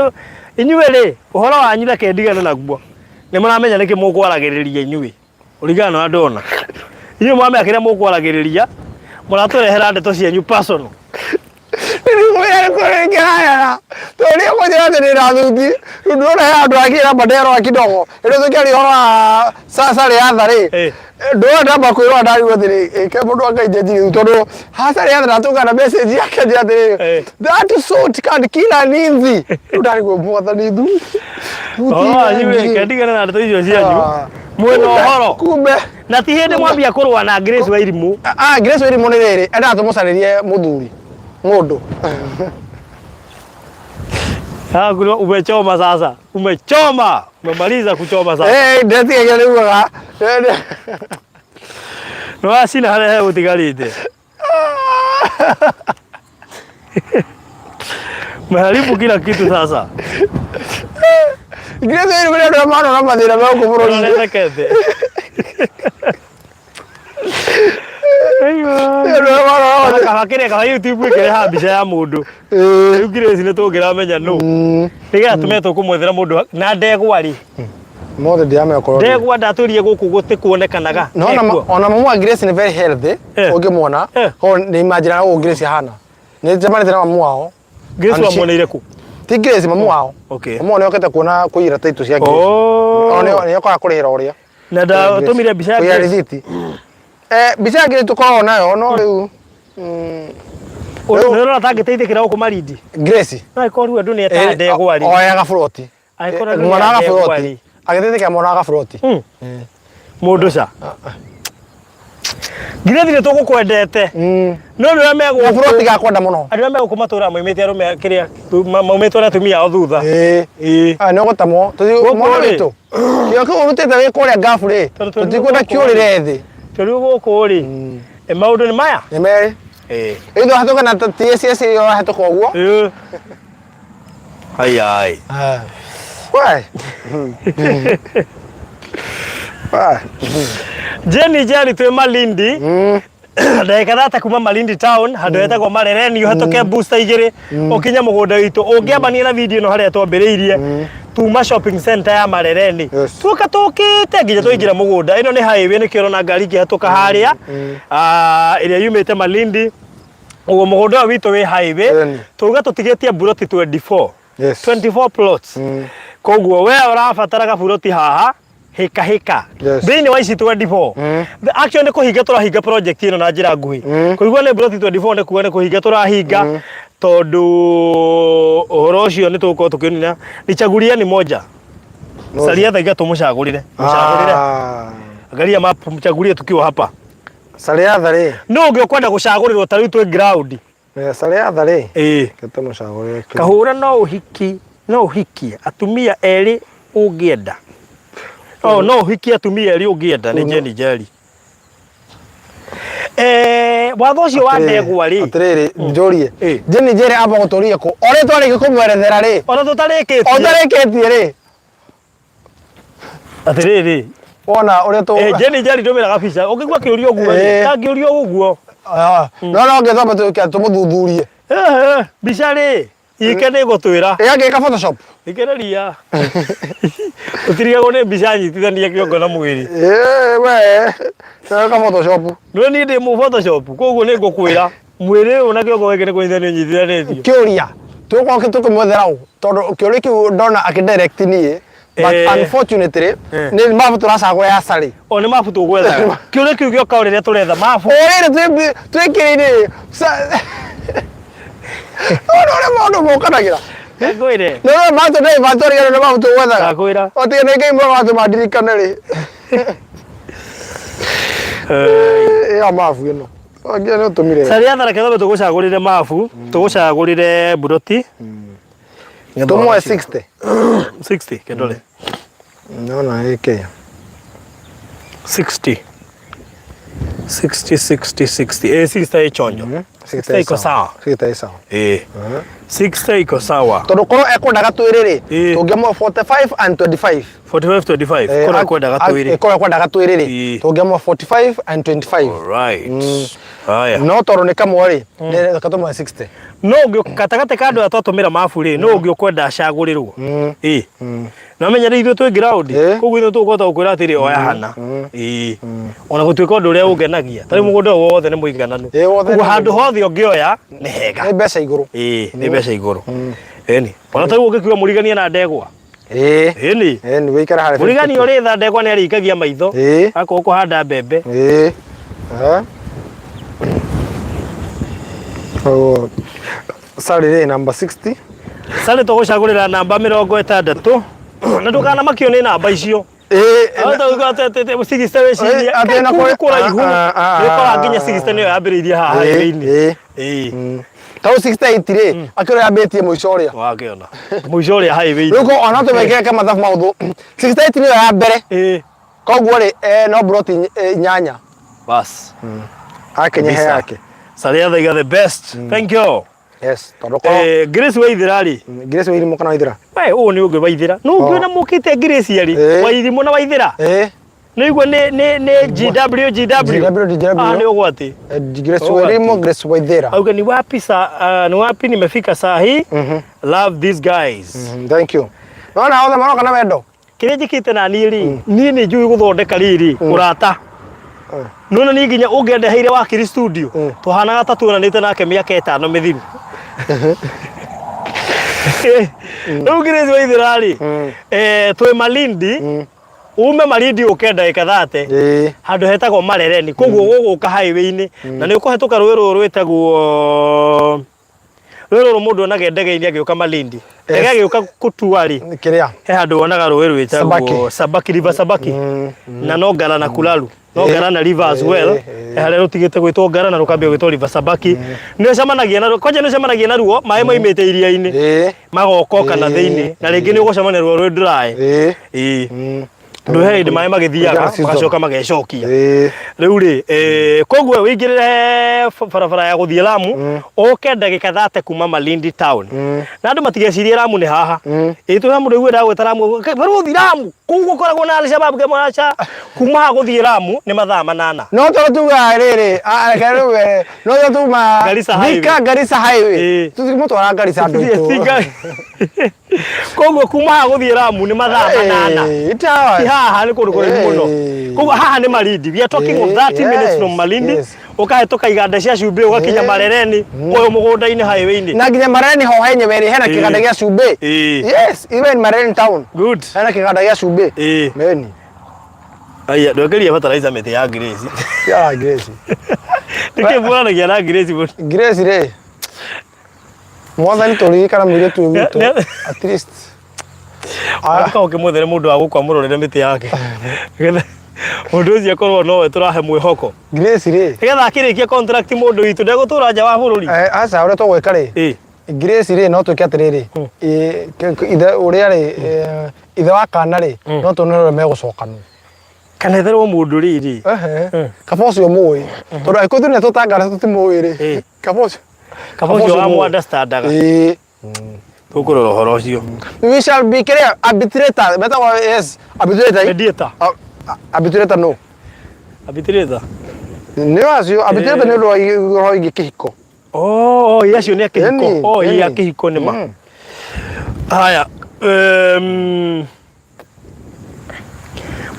inyuĩ rĩ uhoro wanyu reke ndigane naguo. Nĩ mũramenya nĩkĩ mũkwaragĩrĩria inyuĩ. Ũringana na ndona. Inyuĩ mwamenya kĩrĩa mũkwaragĩrĩria. Mũratũrehera ndeto cianyu personal. Nĩgũya kũrĩngĩra. Tũrĩ kũnjĩra atĩ ndĩrathuti. Ndũrona he andũ akĩra bandero kidogo. Ĩrĩa tũkĩari horo sasa rĩ atharĩ. Ndũra ndamba kwĩrwo ndari gũthĩrĩ ke mũndũ akainjĩnjiri tondũ hasa rĩ atharĩ atũgana message yake atĩrĩ that suit can kill an inzi. Ndari gũmwatha nĩ thu. Inyuĩ kendigana na ndeto icio cianyu. Mwena ũhoro. Kumbe. Na ti hĩndĩ mwambia kũrũa na Grace Wairimu. Grace Wairimu nĩ rĩrĩ endaga tũmũcarĩrie mũthuri. Mũndũ. Kuna umechoma sasa. Umechoma. Umemaliza kuchoma sasa. Ndetiga gĩrĩuaga. No asina hale utigarite. Maharibu kila kitu sasa. Grace Wairimu nĩ andũ mano na mathĩna ma gũkũ Nekete. Kakire ka YouTube ikire ha mbica ya mundu. Riu Grace ni tungiramenya no. Tiga tumetwo kumwethera mundu na ndegwa ri. Mothe ndiame okoro. Ndegwa ndaturie guku guti kuonekanaga. No ona mamu wa Grace ni very healthy. Ungimwona. Ho ni imagine na Grace hana. Ni jamani tena mamu wao. Grace wamuoneire ku. Ti Grace mamu wao. Okay. Mamu ne okete kuona kuira title cia Grace. Ona ne okora kurihira uria. Na da tumire mbica ya Grace. Mbica ya Grace tukorwo nayo no riu. Nĩũrona ta ngĩteithĩkĩra gũkũ Malindi. Grace. No ikorwo andũ nĩ eta ndegwa ri. Oya gabũroti. Mwana gabũroti. Agĩteithĩkĩra mwana gabũroti. Mũndũ ca. Grace nĩ tũgũkwendete. No nĩ megũ gabũroti gakwenda mũno. Andũ megũkũ matũra moimĩte arũme kĩrĩa maumĩtwo na atumia ao thutha. Nĩ ũgũtamwo. Mwana witũ. Kĩo kĩu ũrutĩte kũrĩa ngabu rĩ. Tũtikwenda kĩũrĩre thĩ. Tũrĩ gũkũ rĩ. Maũndũ nĩ maya. Nĩ merĩ. Ĩtho hatuka na TSS yo hatuka ũguo. Ai. Why? Jenny twe Malindi. Ndagĩka 30 kuma Malindi town handũ hetagwo Marereni ũhetũke booster igĩrĩ ũkinya mũgũnda witũ ũngĩambania na video ĩno harĩa twambĩrĩirie tuma shopping center ya Marereni tuoka tũkĩte nginya tũingĩra mũgũnda ĩno nĩ highway nĩ kĩrona ngari kĩhetũka harĩa ĩrĩa yumĩte Malindi ũguo mũgũnda witũ wĩ highway tuga tũtigĩtie buroti 24 24 plots koguo we ũrabatara gaburoti haha hika thĩinĩ wa ici 24 actually nĩ kũhinga tũrahinga project ĩno na njĩra nguhĩ kũigua nĩ buroti 24 nĩ kuga nĩ kũhinga tũrahinga tondu ũhoro ũcio nĩ tũgũkorwo tũkĩonania nichagulia ni moja salia thaiga tũmũcagũrire angalia map mchagulie tukiwa hapa salia thari no ũngĩkwenda gũcagũrĩrwo ta rĩu twĩ ground salia thari tũmũcagũrire kahũra no ũhikie atumia erĩ ũngĩenda no ũhikie atumia erĩ ũngĩenda nĩ Jenny Njeri watho ũcio wa ndegwa rĩ atirĩrĩ njorie Jenny Njeri amba gũtũria kũ orĩ twarĩkia kũmwerethera rĩ ona tũtarĩkĩtie rĩ atirĩrĩ ona ũrĩa tũ Jenny Njeri ndũmĩra gabica ũngĩgua kĩũria ũguo rĩ ta ngĩũria ũguo no ngĩthoma tũmũthuthurie Bicari ikene gotwira Ngeka Photoshop ikene ria utiriga gone bica nyitithania kiongo na mwiri we ngeka Photoshop no ni ndi mu Photoshop koguo ni ngukwira mwiri una kiongo weke ni kunyithania nyitithanĩtio Kiuria tuko tukimwethera u tondu kiuria kiu ndona akidirect nie but unfortunately ni mabu turacagura ya sari o ni mabu tugwetha kiuria kiu gioka uriria turetha mabu riri twikirire no no mokanagira ngwire no mato dai mato ri no mabu tugwetha ngwira o ti ne game watu madirikana ri ya mabu ino Ogia no tumire. Saria thara ketho tugucagurire mabu, tugucagurire buroti. Tumwe 60. 60 kedole. No na eke. 60. 60. 60 chonjo. 60 iko sawa. 60 sawa. 60 iko sawa. Tondu koro ekwendaga twiriri. Tungemwa 45 and 25. 45 koro ekwendaga twiriri. Koro ekwendaga twiriri. Tungemwa 45 and 25. All right. Haya. No toro ni kamwe ri katomwa 60. No ngio katakate kando atotumira mabu ri no ngio kwenda acagurirwo. Na menya ri ithu twi ground koguo ithu tukota ukwira atiri oya hana. Ona gutwika undu uria ungenagia. Tari mugunda wothe ni muigananu. Koguo handu hothe ungioya ni hega. Ni mbeca iguru. Ni mbeca iguru. Eni. Ona tari ungikiwa murigania na ndegwa. Eni. Eni wikara hare. Murigani uri tha ndegwa ni arikagia maitho. Ako kuhanda mbembe. Oh, sorry, number 60. Sale tugucagurira namba 60. Na ndukana makio ni namba icio. Ata ugate musigiste weciria. Atena kura ihu. Nikora nginya 60 niyo yambiriria haha iri-ini. Tau 68 ri akiro yabetie muico uria. Wakiona. Muico uria highway. Ruko ona tumekeka mathabu mauthu. 68 niyo ya mbere. Koguo ri no broti nyanya. Bas. Akenye yake. Saria the best. Thank you. Yes, toroko. Grace Waithirari. Grace Waithira kana Waithira. We o ni unge Waithira. No unge na mukite Grace yari. Waithimo na Waithira. No igwe ne GW. Ah ni ugwati. Grace Waithira, Grace Waithira. Auga ni wapi nimefika saa hii. Love these guys. Thank you. Naona othe maroka na wendo. Kire njikite na niri. Ni ni njui guthondeka riri. Urata. Nona ni nginya ungendeheire wakiri studio tuhanaga ta tuonanite nake miaka 5 mithiru no Grace Waithirari twi Malindi ume Malindi ukenda ikathate handu hetagwo Marereni koguo guguka highway-ini na ni ukuhetuka rwiro rwitagwo rwiro mundu onaga ndege-ini agioka Malindi ndege agioka kutuari kiria he handu onaga rwiro rwitagwo Sabaki River Sabaki na Nogara na Kulalu Nogara na River as well hare rutigite gwitwo Ngara na rukambia gwitwo River Sabaki ni cemanagia na kwaje ni cemanagia na ruo mai moimite iria-ini magokoka na thiini na ringi ni ugucemania ruo rwi dry nduhe indi mai magithiaga magacoka magecokia riu ri koguo wingirire barabara ya guthie Lamu uke ndagika 30 kuma Malindi town na andu matigecirie Lamu ni haha itu Lamu riu ndagweta Lamu baru thi Lamu koguo koragwo na Al-Shabaab ke maracha kuma guthie Lamu ni mathaa 8 no to tuga riri akaruwe no to tuma Garissa highway tutimutwara Garissa ndu koguo kuma guthie Lamu ni mathaa 8 itawa haha ni kundu kuri muno koguo haha ni Malindi we are talking of 30 minutes from Malindi ukahetoka iganda cia cumbi ugakinya Marereni uyu mugunda-ini highway-ini na nginya Marereni ho henye weri hena kiganda gia cumbi yes even Marereni town good hena kiganda gia cumbi meni aya ndokeria fertilizer mete ya Grace ya Grace nikibwanagia na Grace re mwathani turirikana mwire tu gwitũ at least aka ukimwethere mundu wa gukwa murorere miti yake mundu ucio korwo nowe turahe mwihoko Grace re nigetha akirikia contract mundu witu ndegutura nja wa bururi aca uria tugwika ri Grace re no tuke atiriri ithe uria ri ithe wa kana ri no tunore megucokanu kana etherwo mundu riri kabocio muwi tondu aikuthu ne tutangara tutimui ri kabocio wa understandaga tukurora horo ucio we shall be clear arbitrator better yes arbitrator arbitrator no arbitrator ne wacio arbitrator ne ro igi kihiko Oh, yacio nä akihiko. Iya akihiko nä ma. Haya.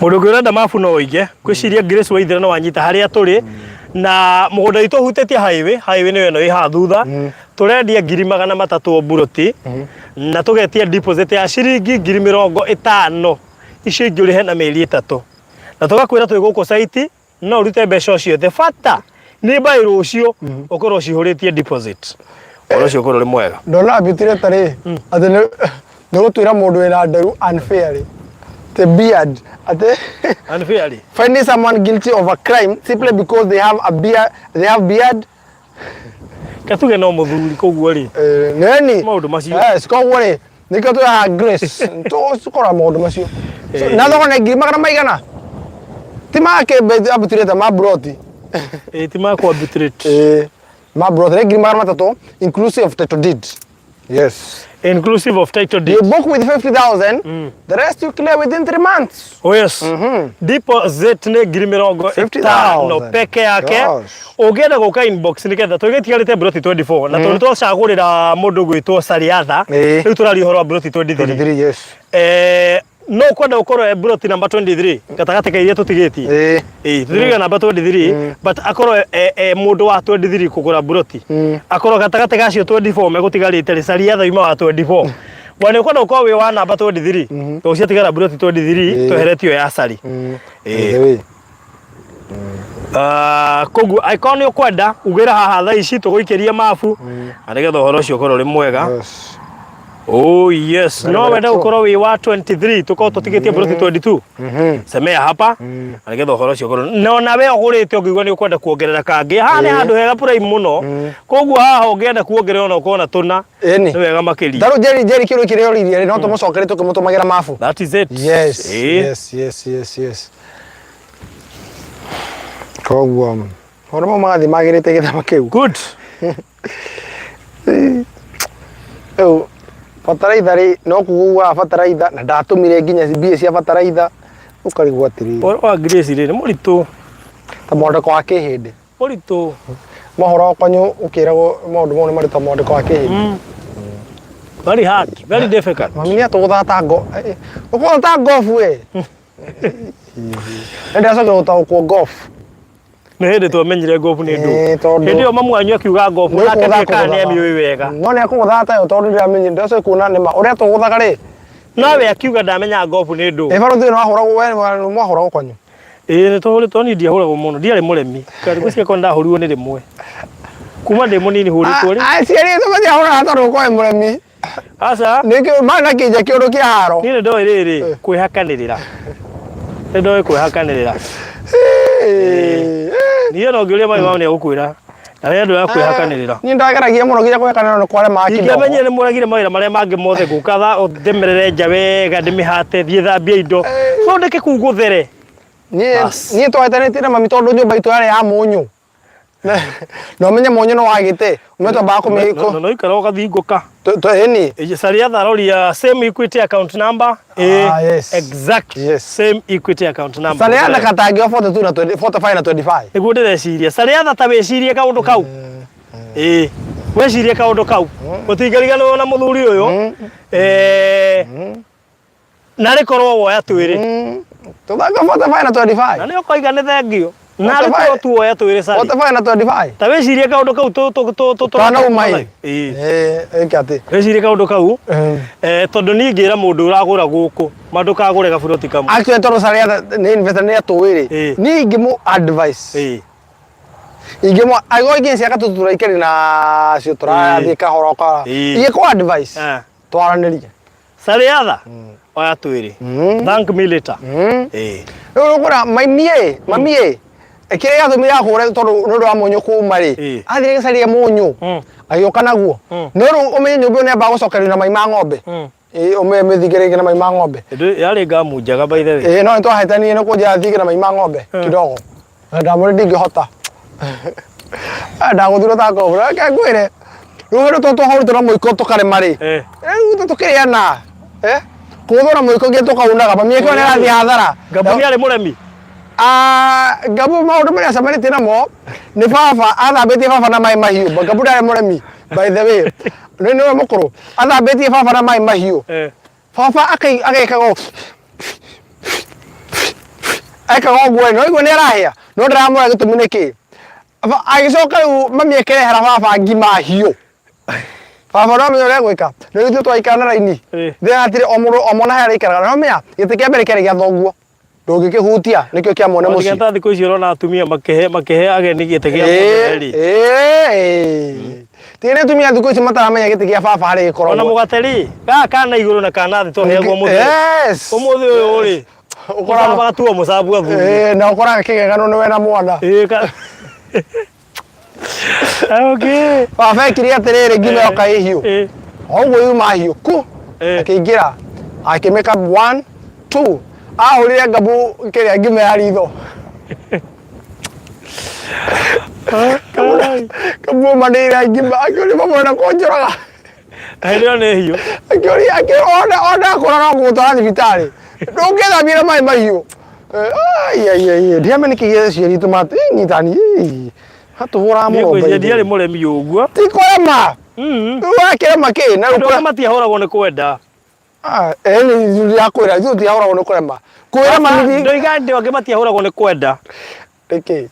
Mundu ngä renda mabu no ige gwiciria Grace Waithera no wanyita haria turi na mugunda witå hutätie highway nä ĩno ĩ haha thutha tũrendia 300,000 mburoti na tũgetia deposit ya ciringi 50,000 icio ingĩ ũrĩhe na mĩeri 3 na tũgakwĩra twĩ gũkũ site no ũrute mbeca ciothe bata nĩ mbaĩ rũciũ ũkorwo cihũrĩtie deposit ũhoro ũcio ũkorwo ũrĩ mwega ndona mbitire tarĩ atĩ nĩ gũtwĩra mũndũ wĩna nderu unfairly the beard unfairly finding someone guilty of a crime simply because they have beard katuge no mũthuri koguo rĩ neni maũndũ macio koguo rĩ nĩkĩo twĩhaha Grace tũkora maũndũ macio na thogora nĩ 100,000 maigana ti make arbitrate ma broti ti make arbitrate ma broti nĩ 300,000 inclusive of title deed. Yes. Inclusive of title deed. You book with 50,000, the rest you clear within 3 months. Oh yes. Deposit nĩ 50,000 peke yake. Ũngĩenda gũka inbox nĩgetha tũgĩtigarĩte broti 24 na tondũ twacagũrĩra mũndũ gwĩtwo Sariatha rĩu tũraria ũhoro wa broti 23. Yes. No kwenda ukorwo broti number 23 gatagatĩ ka iria tũtigĩtie tũtiriga number 23 but akorwo mũndũ wa 23 kũgũra broti akorwo gatagatĩ ga cio 24 megũtigarĩte rĩ Sariatha ima wa 24 bwana ukwenda ukorwo wĩ wa number 23 ũciatigara broti 23 tweheretio ya Sari koguo icon nĩ ũkwenda ugĩra haha thaa ici tũgũikĩria mabu na nĩgetha ũhoro ũcio ũkorwo ũrĩ mwega. Oh yes, no wenda ukorwo wi wa 23 tuko tutigetie broti 22 semea hapa anigetha uhoro cio korwo no na we ogurite ongigwa ni ukwenda kuongerera kangi ha ni handu hega prime muno koguo haha ungienda kuongerera ona ukona tuna ni wega makiri daru jeri kiro kire yoririe no tumucokere tukimutumagira mafu. That is it. Yes. Koguo horo magathi magirite githama kiu. Good. Fataraitha rĩ no kugua fataraitha na ndatumire nginya mbia cia fataraitha ukarigwa atiri wa Grace rĩ mũritũ ta mwandĩko wa kĩhĩndĩ mũritũ mohoro kwanyu ukiragwo maũndũ mau nĩ marĩ ta mwandĩko wa kĩhĩndĩ very hard, very difficult. Mami nĩ atũgũthata ũkũthata golf we ndio sasa utaukwo golf nĩ hĩndĩ twamenyire golf nĩ ndũ hĩndĩ ĩyo mamu wanyu akiuga golf nake nĩkane amiũĩ wega no nĩ akũgũthata yo tondũ ndĩramenye ndio sasa kuona nĩ ma ũrĩa tũgũthaga rĩ nawe akiuga ndamenya golf nĩ ndũ baro thĩ no ahũragwo we mwahũragwo kwanyu nĩ tũhũrĩtwo ni ndiahũragwo mũno ndiarĩ mũremi karibu ciakwa ndahũrirwo nĩ rĩmwe kuma ndĩ mũnini hũrĩtwo rĩ ciarĩ tũmatiahũraga tondũ kwa mũremi aca nĩkĩo mana kĩnja kĩũndũ kĩa haro niĩ nĩndoĩ rĩrĩ kwĩhakanĩrĩra nĩndoĩ kwĩhakanĩrĩra niĩ no ngĩũria mai wao nĩ egũkwĩra na nĩ andũ ya kwĩhakanĩrĩra niĩ ndageragia mũno nginya kwĩhakanĩrĩra nĩ kware maki ingĩamenyire nĩ mũregire mawĩra marĩa mangĩ mothe ngũka ndemerere nja wega ndĩmĩhate thiĩ thambie indo thondeke kuu gũthere niĩ twahĩtanĩtie na mami tondũ nyũmba itũ yarĩ ya mũnyũ no menye mũnyũ no wagĩte ũmetwambaga kũmĩhĩko no ikara ũgathingũka ĩni Sariatha aroria same Equity account number exact same Equity account number Sariatha katangio 42 na 45 na 25 nĩguo ndĩreciria Sariatha ta wĩcirie kaũndũ kau wĩcirie kaũndũ kau mũtingĩriganĩrwo na mũthuri ũyũ na rĩkorwo woya twĩrĩ tũthaka 45 na 25 na nĩ ũkoiga nĩ thengio na rĩkorwo tuoya twĩrĩ Sari 45 na 25 ta wĩcirie kaũndũ kau twana umai ĩkĩ wĩcirie kaũndũ kau tondũ niĩ ngĩra mũndũ ũragũra gũkũ mandũ kagũre gaburoti kamwe actually tondũ Sariatha nĩ investor nĩ atũĩ rĩ niĩ ingĩmũ advice ingĩmũ aigo ingĩ ciaka tũtũraikĩrĩ na cio tũrathiĩ kahoro ka ingĩkũ advice twaranĩrie Sariatha oya twĩrĩ thank me later rĩu ũkũra mami kĩrĩa gĩatũmire ahũre tondũ nĩ ũndũ wa mũnyũ kuma rĩ athire gĩcaria mũnyũ agĩũka naguo no rĩu ũmenye nyũmba ĩyo nĩambaga gũcokerio na mai ma ng'ombe ũmĩthigĩrĩrie na mai ma ng'ombe yarĩ ngamu njega by the way no nĩ twahĩtanirie nĩ kũnjĩra thigĩ na mai ma ng'ombe kidogo na ndamwĩra ndingĩhota ndagũthirwo ta ngombo reke ngwĩre rĩu hĩndĩ tũhũrĩtwo na mũiko tũkarema rĩ rĩu tũkĩrĩana kũhũthwo na mũiko ngĩ tũkaunaga mami ĩkĩo nĩ arathiĩ hathara ngambuni arĩ mũremi Gabu maundu maria camanite namo ni baba athambitie baba na mai mahiu Gabu ndari muremi by the way ni mukuru athambitie baba na mai mahiu baba agekaga ekaga guo no igua ni arahia no ndiramura gitumi niki agicoka riu mami ekirehera baba ngima hiu baba no menye gwika ni ithu twaikana raini ndiratire omona hari ikaraga no menya gite kia mbere kere gia thoguo ndungikihutia nikio kia mone muci ngeta thiku icio rona atumia makehe ageni gite gia moteri tine tumia thiku icio mataramenya gite gia baba hari gikoro ona mugateri kana iguru na kana thi toheagwo muthi umuthi uyu uri ukora bagatuo mucabu athu na ukora kigegano ni we na mwana okay baba ekire atiriri ngime okaihiu oguo yuma hiu ku akiingira akimeka 1 2 ahurire Gabu kiria ngime ya ritho Gabu manira ngime akiri bamona konjoraga ahirira ne hiu akiri ona korana gutwara thibitari ndungetha mira mai mahiu ai ndiameni kigethe cieri tomati nyitani hatuhura muno mbe ndiari muremi uguo tikorema wakirema ki na ukora matiahoragwo ni kwenda ni yakwira ithu tiahoragwo ni kurema kwira mami ndoiga ndi wange matiahoragwo ni kwenda iki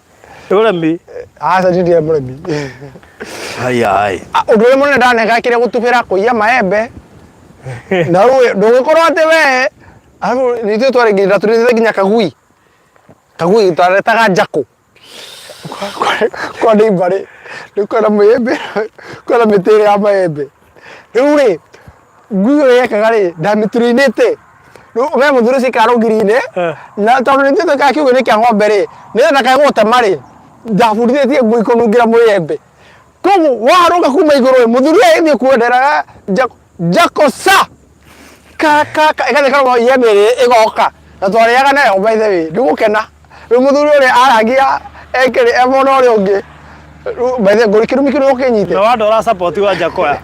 uremi aca ndire muremi ai undu ri munene ndaneka kiria gutubira kuiya maembe na ndungikorwo ati we nithu twari nginya turite nginya kagui twaretaga njako kwa neighbor nikora maembe kwa mitiri ya maembe riu ri ngui yekaga ri ndamiturinite we muthuri cikaro ngirine na tondu nithu tweka kiugo ni kia ng'ombe ri nitha kai gutema ri ndabundithitie ngui kunungira maembe koguo waruga kuma iguru muthuri aithie kuenderaga njako sa ikathikana yemere igoka na twariaga nayo by the way ndigukena riu muthuri uri arangia ekiri emona uri ungi by the way nguri kirumi kiru ukinyite na wandora support wa Jakoya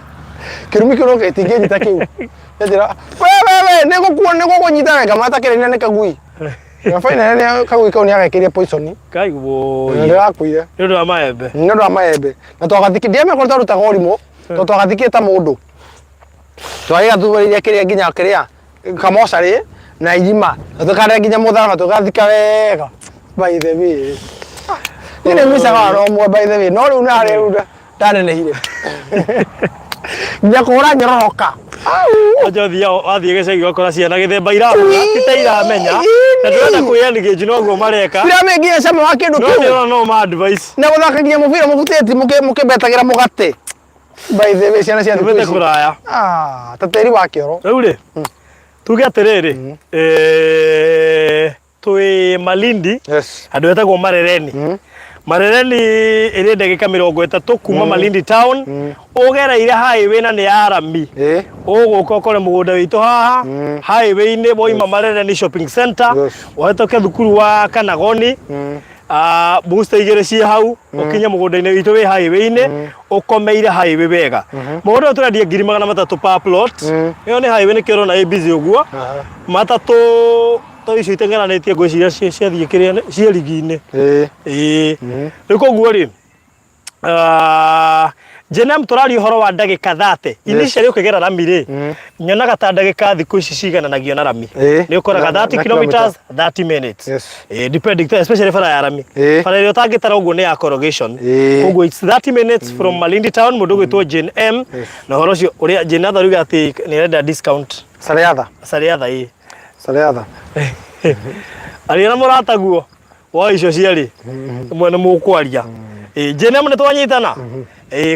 kirumi kiru ukitinginyita kiu ndira we nigukunyita wega matakirina ni kagui na faina ni kagui kau ni agakiria poison kaiguo ndirakuire ndu wa maembe na twagathikithia me korta ruta gorimo twagathikithia ta mundu twaiga tuwairia kiria nginya kiria kamosari na ijima tukare nginya muthara tugathika wega by the way ni misa garo mwe by the way no riu na riu ndanenehire nginya kura nyoroka ajo thia athie gicagi gakora ciana githemba irabu titaira menya na ndwenda kwiyandikithia no guo mareka bira mengie cama wa kindu kiu no ma advice na guthaka nginya mubira mubuteti mukibetagira mugate by the way ciana cia thukuru kuraya tateri wa kioro riu ri tuge atiriri twi Malindi andu etagwo Marereni iri ndagika 30 kuma Malindi town ugereire highway na ni Arami uguka ukore mugunda witu haha highway ni boima Marereni shopping center wahetoke thukuru wa Kanagoni booster igere ci hau ukinya mugunda-ini witu wi highway-ini ukomeire highway wega mugunda turendia 300 per plot iyo ni highway ni kero na busy uguo matatu to icio itengeranitie ngwiciria ciathie kiria cia ligi-ini riko guo ri Jenem turari horo wa ndagika 30 initially ukigera Rami ri nyonaga ta ndagika thiku ici cigananagio na Rami ni ukoraga 30 kilometers 30 minutes depending especially for Rami for yo tagitara uguo ni ya corrugation uguo it's 30 minutes from Malindi town mundu gwitwo Jenem na horo cio uria Jenatha ruga ati ni renda discount Sariatha ari na murata guo wa icio ciari mwene mukwaria Jenem ni twanyitana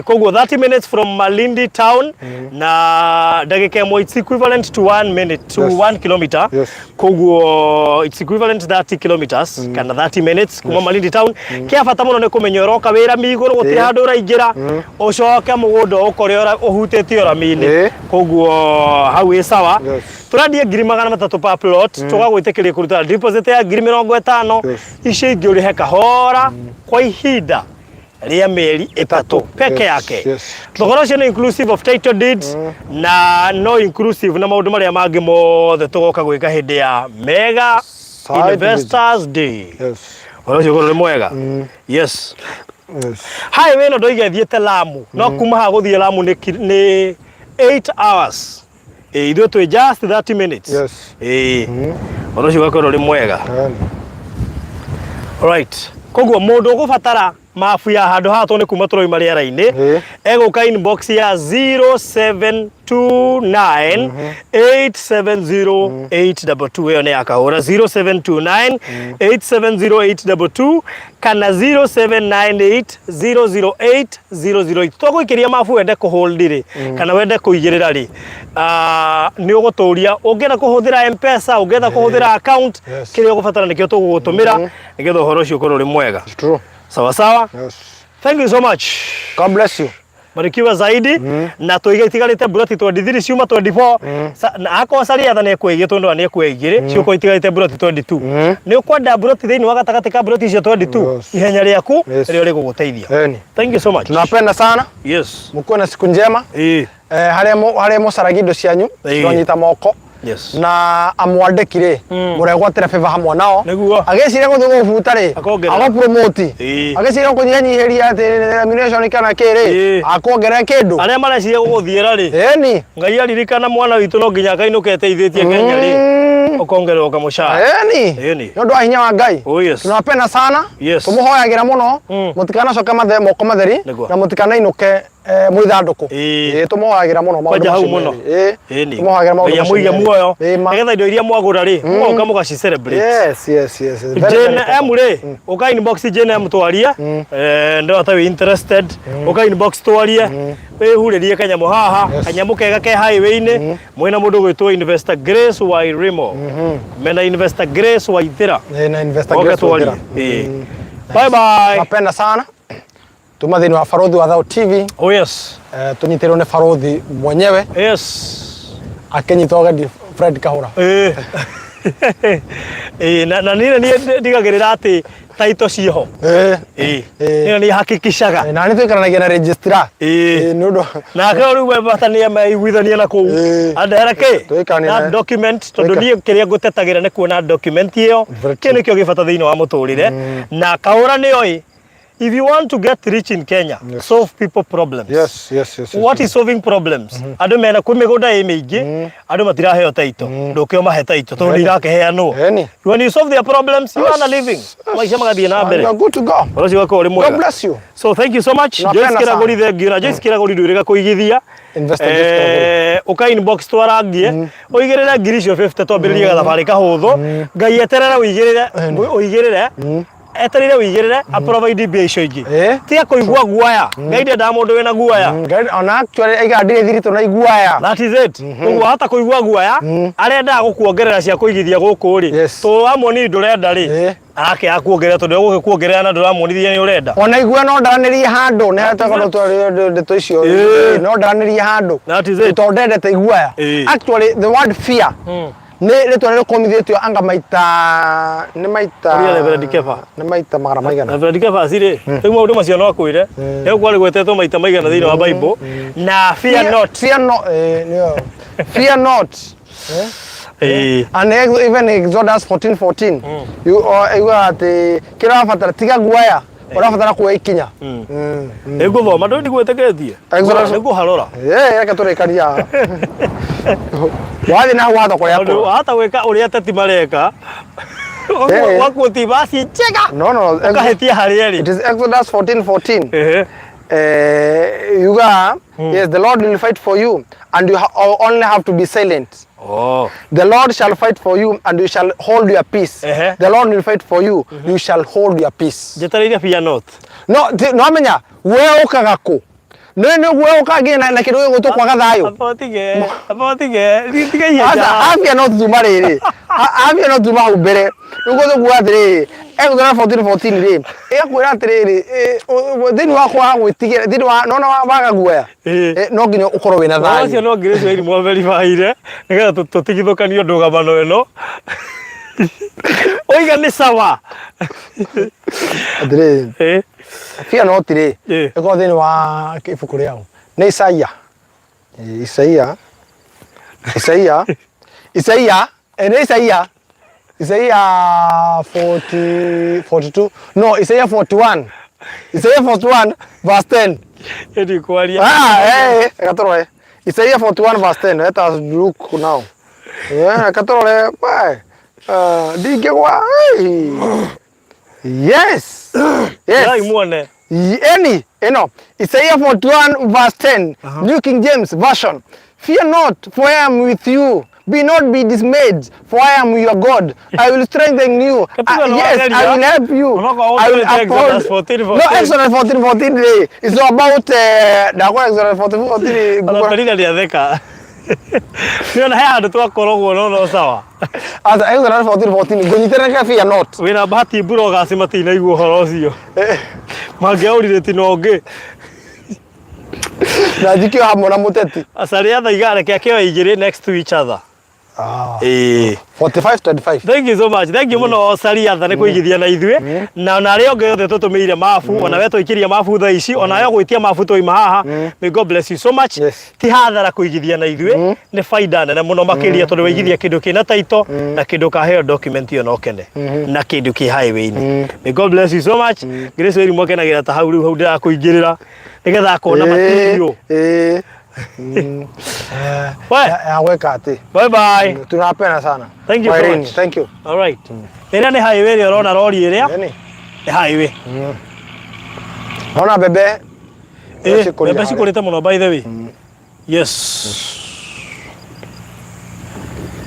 koguo 30 minutes from Malindi town na ndagika imwe it's equivalent to 1 minute to 1 kilometer koguo it's equivalent 30 kilometers kana 30 minutes kuma Malindi town kia bata muno ni kumenya uroka wira miguru gutiri handu uraingira ucoke mugunda ukore uhutete Rami-ini koguo hau i sawa turandia 300 per plot tugagwitikiria kuruta deposit ya 50 icio ingi urihe kahora kwa ihinda ria mieri 3 peke yake thogora cio ni inclusive of title deeds na no inclusive na maundu maria mangi mothe tugoka gwika hindi ya mega Investors Day. Yes. Orocio koro mwega. Yes. Yes. Hai weno ndoige thiete Lamu. No kuma ha guthie Lamu ni 8 hours. Ithuĩ twĩ just 30 minutes. Yes. Orocio koro ri mwega. Alright. Koguo mundu ugubatara mafu ya handu hato ni kuma turoi mari ara-ini eguka inbox ya 0729 870 822 iyo ni akahura 0729 870 822 kana 0798 008 008 twaguikiria mafu wende kuholdire kana wende kuigirira ri ni uguturia ungienda kuhuthira M-Pesa ungienda kuhuthira account kiri ugubatara nikio tugugutumira nigetha uhoro ucio ukorwo ri mwega. True. Sawa sawa? Yes. Thank you so much. God bless you. Barikiwa zaidi na tuiga itigarite buroti 23 ciuma 24 na ako sari atha ne kwege tondu ne kwegire ciuko itigarite buroti 22 ni ukwenda buroti thiini wa gatagati ka buroti cio 22 ihenya riaku rio riguguteithia. Thank you so much. Tunapenda sana. Yes. Mukuwe na siku njema. Harĩa mũcaragia indo cianyu cironyita moko. Yes. Na amwandĩkire mũregwatĩra favor hamwe nao agĩciria gũthũgũ buta rĩ ago promote agĩciria kũnyihanyiheria atĩ remuneration kana kĩrĩ akongerera kĩndũ arĩa mareciria gũgũthiĩra rĩ eni Ngai aririkana mwana witũ no nginya akainũkete ithĩtie Kenya rĩ ũkongererwo kamũcara eni nĩ ũndũ wa hinya wa Ngai. Tunapenda sana tũmũhoyagĩra mũno mũtikanacoke moko matheri na mũtikanainũke mwithandũkũ tũmũhoyagĩra mũno maũndũ macio tũmũhoyagĩra maũndũ macio muoyo nigetha indo iria mwagũra rĩ mugoka mugaci celebrate. Yes. Jane Emre uka inbox Jane mtwaria ndo ata we interested uka inbox twaria wihuririe kanyamu haha kanyamu kega ke highway-ini mwina mundu gwitwo Investor Grace wa Irimo mena Investor Grace wa Ithira na Investor Grace wa Ithira. Bye bye. Napenda sana tumathini wa Farodhi wa Thao TV. Oh yes. Tunyitirwo ni Farodhi mwenyewe. Yes. Akenyitwo gadi Fred Kahura. Na nini ndigagirira ati taito ciho. Ni hakikishaga. Na ni twikaranagia na registrar. Nundo. Na ka uri webatania maiguithania na kuu. Andereke. Na document tondu ni kiria ngutetagira ni kuona document iyo. Kini kio gibata thiini wa muturire. Na Kahura ni oi. If you want to get rich in Kenya, solve people problems. Yes. What is solving problems? Adu mena kumigoda emeigi, adu matiraheo taito. Ndokio mahe taito, tondu irakeheanwo. When you solve their problems, you are living. Maisha magathie na mbere. You are good to go. Orocio wako uri mwega. God bless you. So thank you so much. Joyce Kiraguri thengiũ na Joyce Kiraguri ndwĩrĩga kũigithia. Uka inbox twarangie uigirire ngiri cio 50 twambĩrĩrie gathabarĩ kahũthũ. Ngai eterere uigirire eterire uigirire a provide mbia icio ingi tia kuigua guaya Ngai ndenda mundu wina guaya ona actually aiga ndire thirito na iguaya. That is it. Koguo hata kuigua guaya arenda gukuongerera cia kuigithia guku ri to amoni ndurenda ri ake akuongerera tondu gukuongerera na nduramonithia ni urenda ona igua no ndaranirie handu ne hata kono ndeto icio no ndaranirie handu. That is it. To ndendete iguaya. Actually the word fear ne twanere komithitio anga maita ne maita uri Reverend Kefa ne maita magana maigana Reverend Kefa asire rĩu maũndũ macio no akwĩre rĩu kwari gwetetwo maita maigana thĩinĩ wa Bible na fear not and even Exodus 14:14 you got kira fatara tiga guaya urabatara kuwa ikinya nguthoma ndo ndigweteketie nguharora reke turikaria wathi na watho kuria ko hata gwika uria teti mareka wakuti basi chega no ukahetia haria it is Exodus 14:14 you got yes the Lord will fight for you and you only have to be silent. The Lord shall fight for you and you shall hold your peace. The Lord will fight for you, you shall hold your peace. Jetarire fear not. No menya we ukagako no we ukage na kindu gutu kwaga thayo apotige tiga afya not zumarire afya not zuma ubere nguzo guathire Exodus 14:14 ri ekwira atiriri thini wa kwa gwitigira thini wa no waga guoya no nginya ukorwo wina thayo acio no ngire cio iri mwa verify nigetha tutigithukanio ndũgamano ĩno oiga nĩ sawa atiriri fear not ri eko thini wa ibuku riao nĩ Isaia Isaiah 42. No, Isaiah 41. Isaiah 41 verse 10. Edi kwaria. Katoro. Isaiah 41 verse 10. Let us look now. Katoro. Yes. Yes. Muone. Isaiah 41 verse 10. New King James Version. Fear not, for I am with you. Be not be dismayed, for I am your God. I will strengthen you. Yes, I will help you. I will uphold. No, Exodus 14. It's about Exodus 14. Anaperida diadeka. Niona haya tu akorogo no sawa. Asa Exodus 14. Gonitereka fear not. Wina bahati buro gasimati na iguo horo cio. Mangeorire tinonge. Na dikio hamwe na muteti. Asaria tha igare kia kio igire next to each other. 45-25. Thank you so much. Thank you muno Saria tha ne kuigithia na ithue. Na nari onge yothe tutumiire mafu, ona we twikiria mafu tha ici, ona yo gwitia mafu toima haha. May God bless you so much. Ti hathara kuigithia na ithue, ne faida nene muno makiria tondu waigithia kindu kina taito na kindu kaheo document yo no kene. Na kindu ki highway ni. May God bless you so much. Grace weri mwakenagira ta hau riu hau ndira kuingirira. Nigetha akona matirio. Bye bye. Tunapenda sana. Thank you so much. Thank you. All right. Ira ni highway ri urona lori iria. Ni highway. Naona bebe. Bebe cikurite muno by the way. Yes.